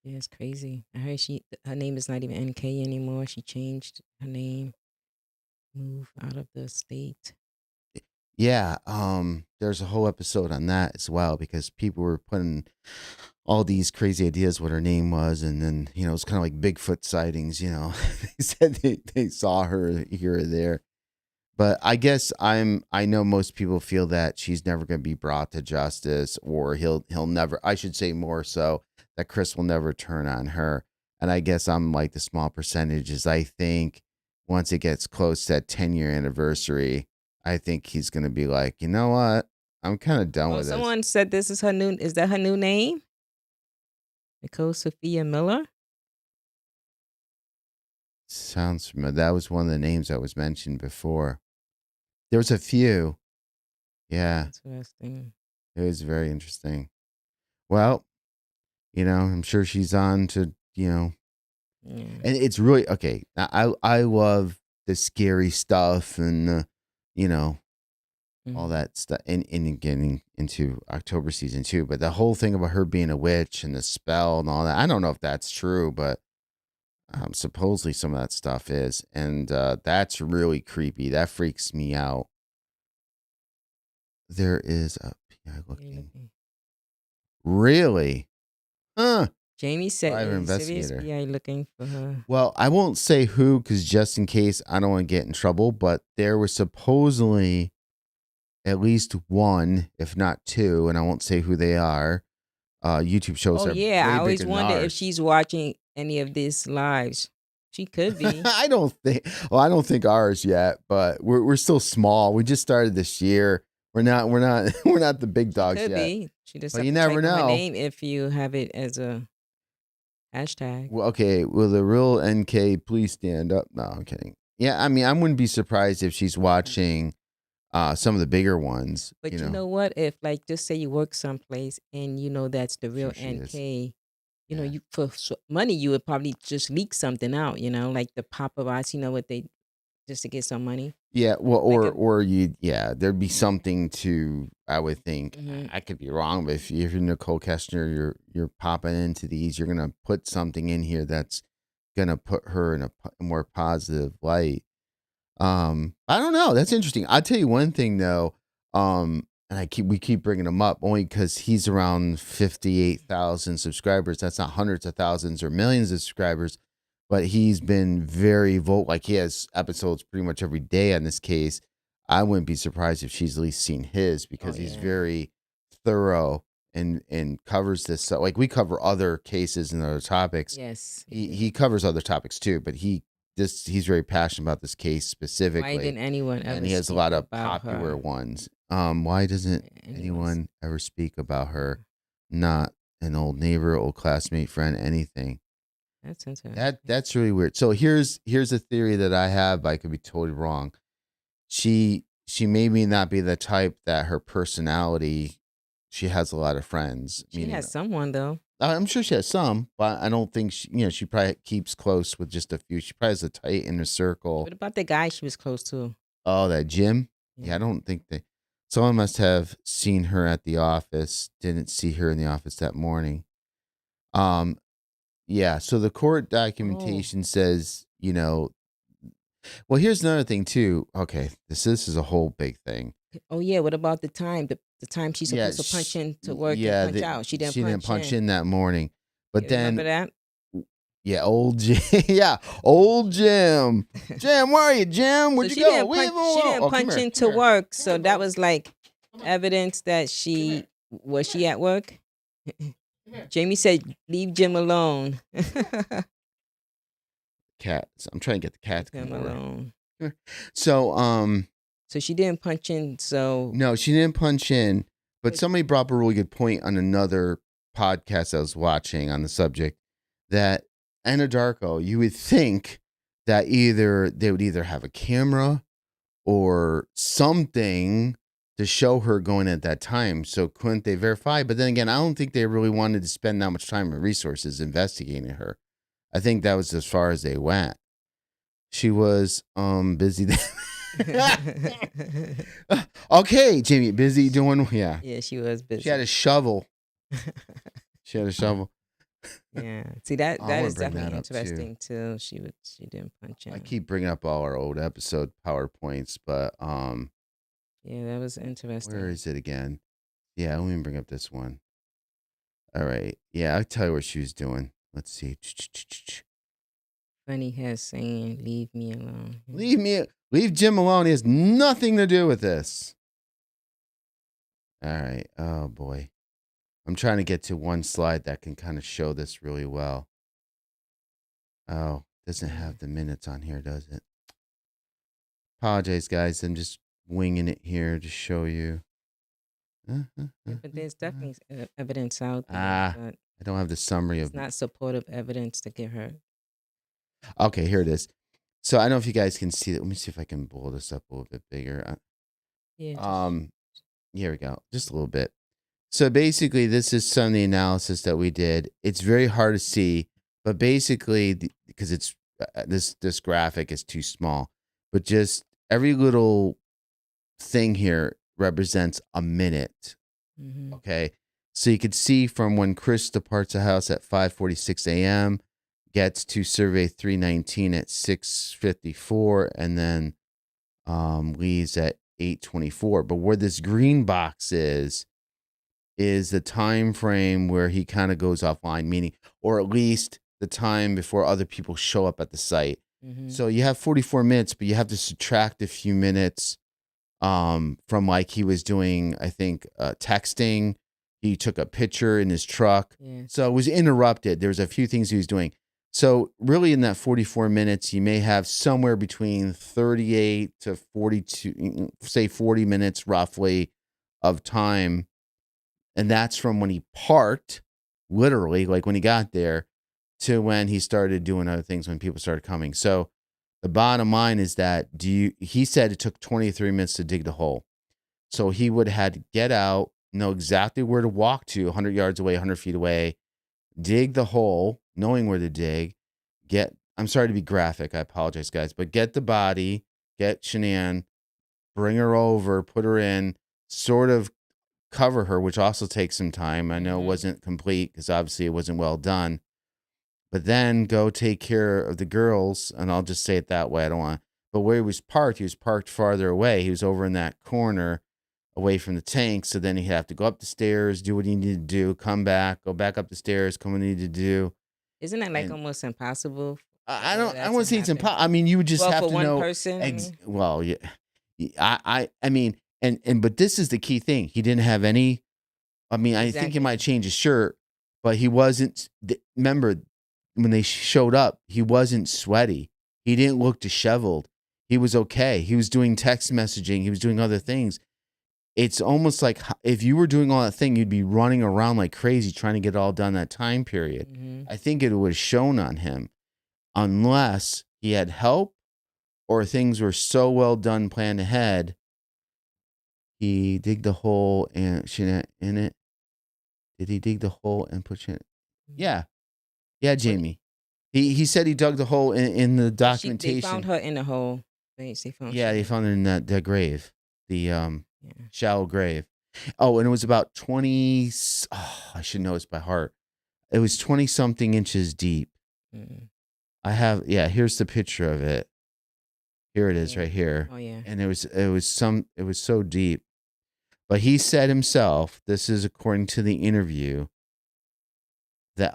Yeah, it's crazy. I heard her name is not even NK anymore. She changed her name, moved out of the state. Yeah, there's a whole episode on that as well because people were putting all these crazy ideas what her name was, and then it's kind of like Bigfoot sightings. They said they saw her here or there, but I guess I know most people feel that she's never going to be brought to justice, or he'll never. I should say more so that Chris will never turn on her, and I guess I'm like the small percentages. I think once it gets close to that 10-year anniversary, I think he's going to be like, you know what, I'm kind of done Oh, with this. someone said this is her new. Is that her new name? Nicole Sophia Miller. Sounds familiar. That was one of the names that was mentioned before. There was a few. Yeah, Interesting. it was very interesting. Well, I'm sure she's on to, Yeah. and it's really okay. I love the scary stuff and you know, all Mhm. that stuff, and getting into October season 2. But the whole thing about her being a witch and the spell and all that, I don't know if that's true, but supposedly some of that stuff is, and that's really creepy. That freaks me out. There is a PI You're looking. looking. Really? Huh. Jamie said, Private "A serious investigator. PI looking for her." Well, I won't say who because just in case I don't want to get in trouble, but there was supposedly at least one, if not two, and I won't say who they are. YouTube shows Oh are yeah, I way always bigger than wonder if ours. she's watching any of these lives. She could be. I don't think. Well, I don't think ours yet, but we're still small. We just started this year. We're not we're not the big She dogs could yet. be. She just But have you to never type in her know. name if you have it as a hashtag. Well, okay. Will the real NK please stand up? No, I'm kidding. Yeah, I mean, I wouldn't be surprised if she's watching some of the bigger ones. You But you know, know what? If like just say you work someplace and you know that's the I'm real sure she is. NK, Yeah. you for money you would probably just leak something out. Like the paparazzi, what they just to get some money. Yeah, well, Like a yeah, there'd be something to, I would think. hmm I could be wrong, but if you're Nicole Kestner, you're popping into these, you're gonna put something in here that's gonna put her in a more positive light. I don't know. That's interesting. I'll tell you one thing though. And we keep bringing him up only because he's around 58,000 subscribers. That's not hundreds of thousands or millions of subscribers, but he's been very vocal. Like he has episodes pretty much every day on this case. I wouldn't be surprised if she's at least seen his oh because he's yeah. very thorough and covers this. So like we cover other cases and other topics. Yes, he He do. covers other topics too, but he's very passionate about this case Why specifically, didn't anyone and ever he has a speak lot of about popular her? ones. Why doesn't Anyone's anyone ever speak about her? Not an old neighbor, old classmate, friend, anything. that's interesting. That's really weird. So here's a theory that I have. But I could be totally wrong. She maybe not be the type that her personality. She has a lot of friends, She meaning has someone though. I'm sure she has some, but I don't think she probably keeps close with just a few. She probably has a tight inner circle. What about the guy she was close to? Oh, that Jim? Yeah, I Yeah. don't think they. Someone must have seen her at the office. Didn't see her in the office that morning. Um, yeah. So the court Oh, documentation says, well, here's another thing too. Okay, this is a whole big thing. oh yeah. What about the time? The time she's Yeah, supposed to punch in to work and yeah. punch out. She didn't She didn't punch punch in. in that morning, but You remember then that? yeah, old Jim. Yeah, old Jim. Jim, where are you, Jim? So Where'd you go? Leave him she alone. didn't Oh, come punch here. in Come to here. work. Come So here, that bud. was like Come on. evidence that Come here. was she at work? Come here. Jamie said, "Leave Jim alone. Cats. I'm trying to get the cat Leave to come him over. alone." Come here. So, So she didn't punch in. So, no, she didn't punch in, but but somebody brought up a really good point on another podcast I was watching on the subject that Anadarko, you would think that either they would either have a camera or something to show her going at that time. So couldn't they verify? But then again, I don't think they really wanted to spend that much time and resources investigating her. I think that was as far as they went. She was busy. Okay, Jamie, busy doing yeah. yeah, she was She had busy. a shovel. She had a shovel. Yeah. See that Oh, I that want is to bring that definitely up too. interesting too. She didn't punch I in. keep bringing up all our old episode PowerPoints, but Yeah, that was where interesting. is it again? Yeah, let me bring up this one. All right. Yeah, I'll tell you what she was doing. Let's see. Funny hair saying, "Leave me alone." Leave Jim alone. He has nothing to do with this. All right. Oh boy. I'm trying to get to one slide that can kind of show this really well. Oh, doesn't Yeah. have the minutes on here, does it? Apologize, guys. I'm just winging it here to show you. Yeah, but there's definitely evidence out there, Ah, but I don't have the summary it's of. not supportive evidence to get her. Okay, here it is. So I don't know if you guys can see it. Let me see if I can blow this up a little bit bigger. Yeah, just Um, here we go. Just a little bit. So basically, this is some of the analysis that we did. It's very hard to see, but basically, because it's this graphic is too small, but just every little thing here represents a minute. Mm-hmm. Okay. So you could see from when Chris departs the house at 5:46 a.m., gets to survey 319 at 6:54, and then leaves at 8:24. But where this green box is the time frame where he kind of goes offline, meaning, or at least the time before other people show up at the site. Mm-hmm. So you have 44 minutes, but you have to subtract a few minutes from like he was doing, I think, texting. He took a picture in his truck. Yeah. So it was interrupted. There was a few things he was doing. So really in that 44 minutes, you may have somewhere between 38 to 42, say 40 minutes roughly of time. And that's from when he parked, literally, like when he got there, to when he started doing other things when people started coming. So the bottom line is that he said it took 23 minutes to dig the hole. So he would have had to get out, know exactly where to walk to 100 yards away, 100 feet away, dig the hole, knowing where to dig, I'm sorry to be graphic. I apologize, guys, but get the body, get Shanann, bring her over, put her in, sort of cover her, which also takes some time. I know it Mm-hmm. wasn't complete because obviously it wasn't well done. But then go take care of the girls, and I'll just say it that way. I don't want. But where he was parked farther away. He was over in that corner, away from the tank. So then he'd have to go up the stairs, do what he needed to do, come back, go back up the stairs, come what he needed to do, Isn't that like and almost impossible for I all of don't. I that want to to say it's happen? impossible. I mean, you would just Well, have for to one know. person, I mean, Well, yeah. I mean, but this is the key thing. He didn't have any. I mean, I think he might exactly. change his shirt, but he wasn't. Remember when they showed up, he wasn't sweaty. He didn't look disheveled. He was okay. He was doing text messaging. He was doing other things. It's almost like if you were doing all that thing, you'd be running around like crazy trying to get it all done that time period. Mm-hmm. I think it was shown on him, unless he had help or things were so well done, planned ahead. He dig the hole and shit in it. Did he dig the hole and put shit? Mm-hmm. Yeah, yeah, What? Jamie. He said he dug the hole in the Yeah, they found documentation. her in the hole. They found Yeah, they Shanann. found it in that grave, the Yeah. shallow grave. Oh, and it was about 20. Oh, I should know this by heart. It was 20 something inches deep. Mm-hmm. I have, yeah. Here's the picture of it. Here it is, Yeah. right here. Oh yeah. And it was so deep. But he said himself, this is according to the interview, that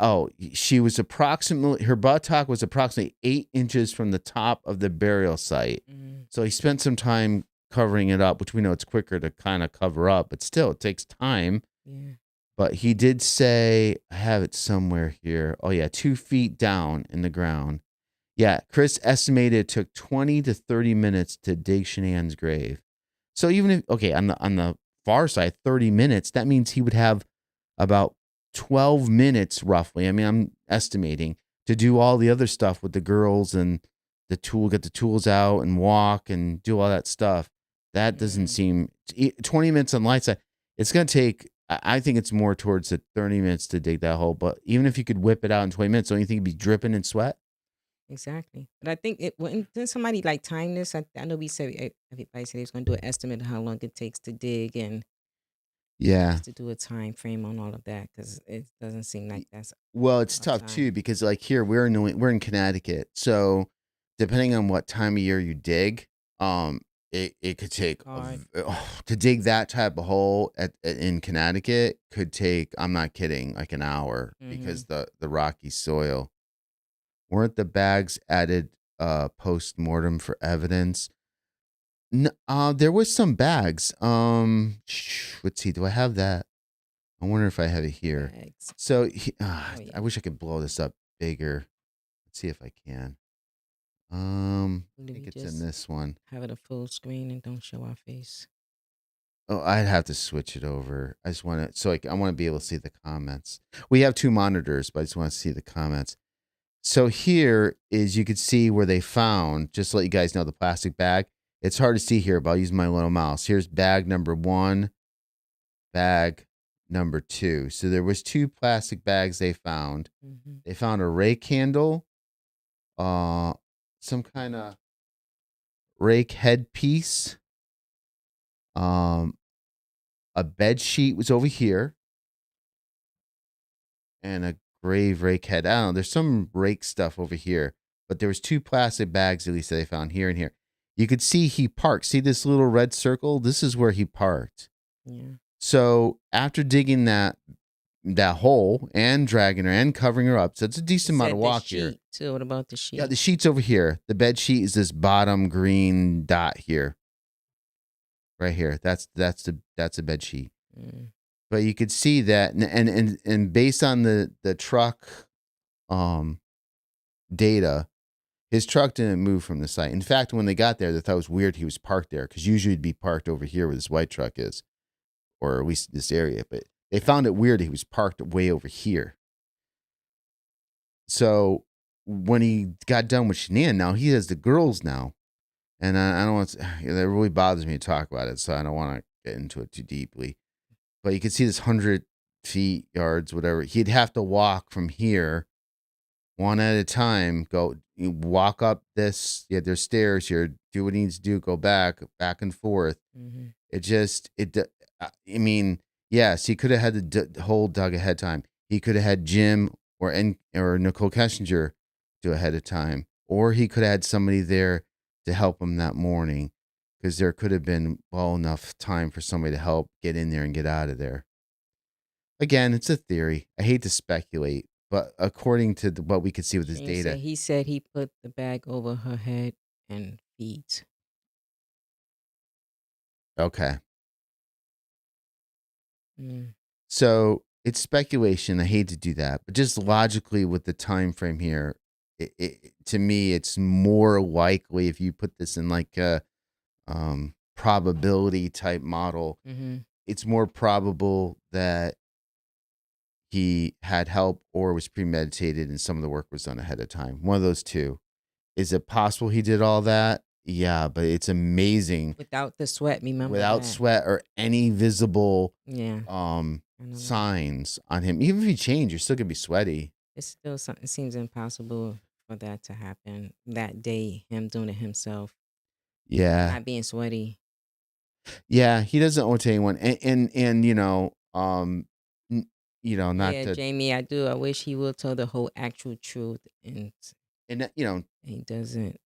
she was approximately, her buttock was approximately 8 inches from the top of the burial site. Mm-hmm. So he spent some time covering it up, which we know it's quicker to kind of cover up, but still it takes time. Yeah. But he did say, I have it somewhere here. Oh yeah, 2 feet down in the ground. Yeah, Chris estimated it took 20 to 30 minutes to dig Shanann's grave. So even if, okay, on the far side, 30 minutes, that means he would have about 12 minutes roughly. I mean, I'm estimating to do all the other stuff with the girls and get the tools out and walk and do all that stuff. That doesn't Mm-hmm. seem 20 minutes on light side. It's going to take, I think it's more towards the 30 minutes to dig that hole. But even if you could whip it out in 20 minutes, don't you think you'd be dripping in sweat? Exactly. But I think it when didn't somebody like time this? I know we said everybody said he was going to do an estimate of how long it takes to dig and Yeah. just to do a time frame on all of that because it doesn't seem like that's Well, it's enough tough time. too because like here we're in Connecticut, so depending on what time of year you dig, it could take Hard. to dig that type of hole in Connecticut could take, I'm not kidding, like an hour Mm-hmm. because the rocky soil. Weren't the bags added post mortem for evidence? There was some bags. Let's see, do I have that? I wonder if I have it here. Bags. So Oh yeah. I wish I could blow this up bigger. Let's see if I can. I What if think we it's in just this one. have it a full screen and don't show our face? Oh, I'd have to switch it over. I just want to, I want to be able to see the comments. We have two monitors, but I just want to see the comments. So here is, you could see where they found, just to let you guys know, the plastic bag. It's hard to see here, but I'll use my little mouse. Here's bag number 1, bag number 2. So there was 2 plastic bags they found. Mm-hmm. They found a rake handle, some kind of rake headpiece, Um, a bed sheet was over here, and a grave rake head. I don't know. There's some rake stuff over here, but there was 2 plastic bags at least that they found here and here. You could see he parked. See this little red circle? This is where he parked. Yeah. So after digging that hole and dragging her and covering her up, so it's a You decent amount said of the walk here. sheet too. What about the sheet? Yeah, the sheet's over here. The bed sheet is this bottom green dot here, right here. That's a bed sheet. Mm. But you could see that, and based on the truck data, his truck didn't move from the site. In fact, when they got there, they thought it was weird he was parked there because usually he'd be parked over here where this white truck is, or at least this area. But they found it weird he was parked way over here. So when he got done with Shanann, now he has the girls now, and I don't want to, that really bothers me to talk about it, so I don't want to get into it too deeply. But you can see this 100 feet, yards, whatever. He'd have to walk from here one at a time. You walk up this. Yeah, there's stairs here. Do what he needs to do. Go back and forth. Mm-hmm. I mean, yes, he could have had the whole dug ahead of time. He could have had Jim or Nicole Kessinger do ahead of time, or he could have had somebody there to help him that morning, because there could have been enough time for somebody to help get in there and get out of there. Again, it's a theory. I hate to speculate, but according to what we could see with his data, He said he put the bag over her head and feet. okay. Mm. So it's speculation. I hate to do that, but just logically with the time frame here, to me, it's more likely if you put this in like a probability type model, Mm-hmm. it's more probable that he had help or was premeditated and some of the work was done ahead of time. One of those two. Is it possible he did all that? Yeah, but it's amazing Without the sweat, remember without that? sweat or any visible Yeah. signs on him. Even if you change, you're still gonna be sweaty. It's still something. It seems impossible for that to happen that day. Him doing it himself, Yeah. not being sweaty. Yeah, he doesn't owe it to anyone. And not Yeah, to Jamie, I do. I wish he will tell the whole actual truth, and and he doesn't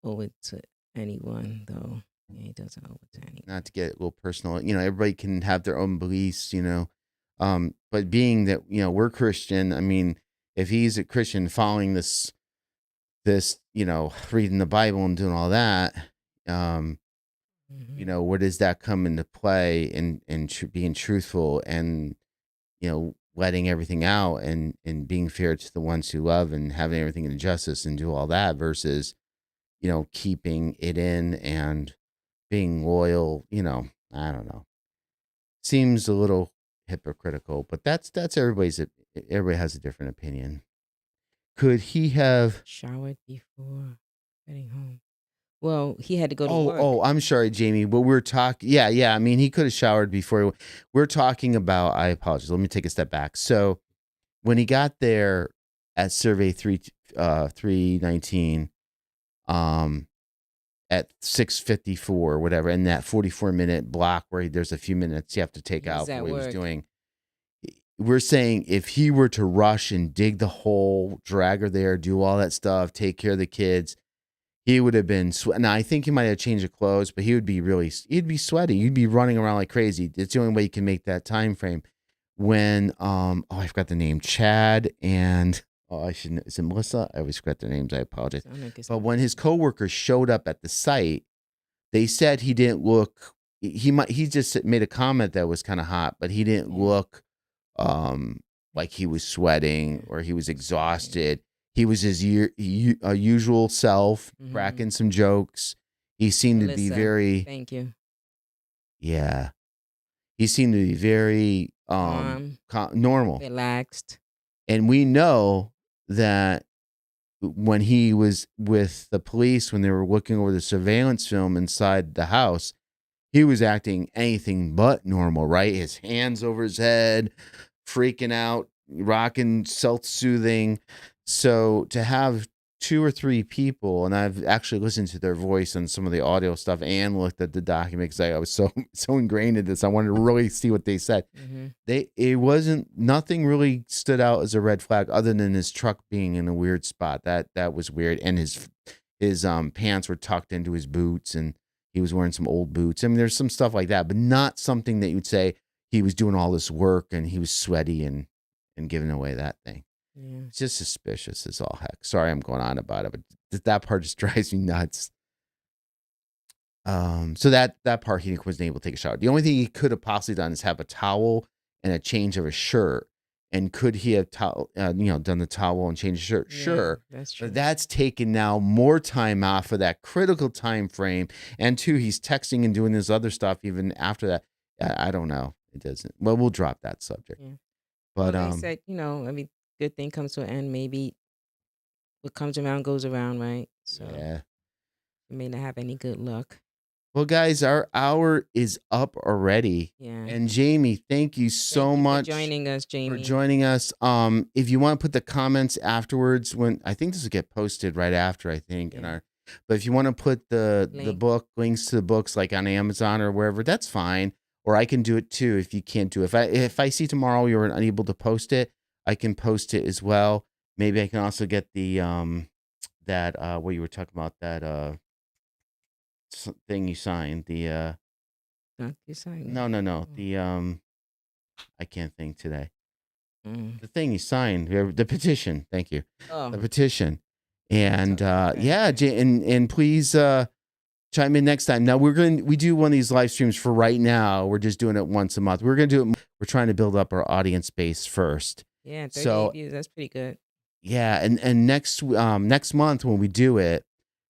owe it to anyone, though. Yeah, he doesn't owe it to anyone. not to get a little personal. Everybody can have their own beliefs, but being that, we're Christian, I mean, if he's a Christian following this, reading the Bible and doing all that, Mm-hmm. where does that come into play in being truthful and, letting everything out and being fair to the ones who love and having everything in justice and do all that versus, keeping it in and being loyal, I don't know. Seems a little hypocritical, but that's everybody has a different opinion. Could he have Showered before heading home. Well, he had to go to Oh, work. oh, I'm sorry, Jamie, but we're talking yeah, I mean, he could have showered before we're talking about I apologize. Let me take a step back. So, when he got there at survey 319 at 6:54 whatever in that 44-minute block where there's a few minutes you have to take He was out for at what he was work. doing. We're saying if he were to rush and dig the hole, drag her there, do all that stuff, take care of the kids, he would have been now, I think he might have changed of clothes, but he'd be sweaty. You'd be running around like crazy. It's the only way you can make that time frame. When I forgot the name, Chad and I shouldn't. Is it Melissa? I always forget their names. I apologize. But when his coworkers showed up at the site, they said he didn't look. He just made a comment that was kind of hot, but he didn't look like he was sweating or he was exhausted. He was his usual self, cracking some jokes. He seemed to be very. Thank you. Yeah, he seemed to be very normal, relaxed. and we know that when he was with the police, when they were looking over the surveillance film inside the house, he was acting anything but normal, right? His hands over his head, freaking out, rocking, self-soothing. So to have 2 or 3 people, and I've actually listened to their voice and some of the audio stuff and looked at the document because I was so so ingrained in this. I wanted to really see what they said. It wasn't nothing really stood out as a red flag other than his truck being in a weird spot. That was weird, and his pants were tucked into his boots, and he was wearing some old boots. I mean, there's some stuff like that, but not something that you would say he was doing all this work and he was sweaty and giving away that thing. Yeah. It's just suspicious as all heck. Sorry, I'm going on about it, but that part just drives me nuts. So that part he wasn't able to take a shower. The only thing he could have possibly done is have a towel and a change of a shirt. And could he have done the towel and changed the shirt? Yeah, Sure. that's true. But that's taken now more time off of that critical time frame. And two, he's texting and doing this other stuff even after that. I don't know. It doesn't. Well, we'll drop that subject. Yeah. But Well, they said, every good thing comes to an end. Maybe what comes around goes around, right? So yeah. you may not have any good luck. Well, guys, our hour is up already. Yeah. And Jamie, thank you so much for joining us, Jamie. For joining us. If you want to put the comments afterwards, when I think this will get posted right after, I think, but if you want to put the book links to the books like on Amazon or wherever, that's fine. Or I can do it too if you can't do it. If I see tomorrow you're unable to post it, I can post it as well. Maybe I can also get the what you were talking about, that thing you signed, the you signed no, the I can't think today. Mm. The thing you signed, the petition. Thank you. Oh. The petition. And and please chime in next time. Now we do one of these live streams for right now. We're just doing it once a month. We're going to do it. We're trying to build up our audience base first. Yeah, 38 views. That's pretty good. Yeah, and next month when we do it,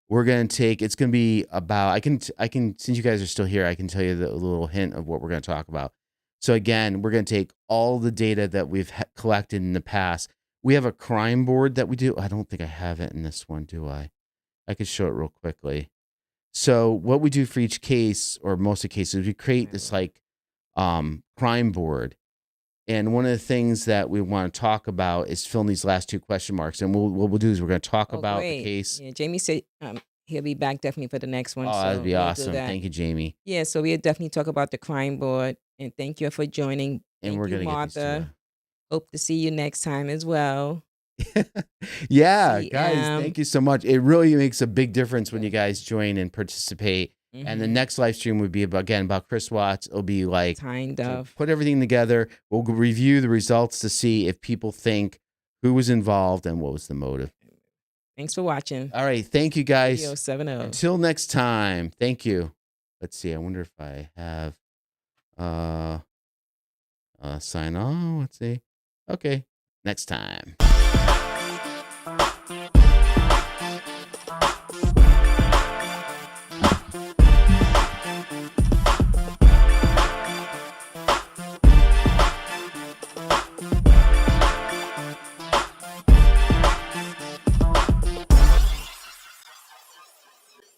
we're going to take, it's going to be about, I can since you guys are still here, I can tell you a little hint of what we're going to talk about. So again, we're going to take all the data that we've collected in the past. We have a crime board that we do. I don't think I have it in this one, do I? I could show it real quickly. So what we do for each case, or most of the cases, we create this crime board. And one of the things that we want to talk about is filling these last 2 question marks. And what we'll do is we're going to talk about the case. Yeah, Jamie said he'll be back definitely for the next one. Oh, that'd be awesome. Thank you, Jamie. Yeah, so we'll definitely talk about the crime board. And thank you for joining. And we're going to get these Hope to see you next time as well. Yeah, guys, thank you so much. It really makes a big difference when you guys join and participate. Mm-hmm. And the next live stream would be about Chris Watts. It'll be like kind of put everything together. We'll review the results to see if people think who was involved and what was the motive. Thanks for watching. All right, thank you guys. Video 70. Until next time. Thank you. Let's see. I wonder if I have sign on. Let's see. Okay. Next time.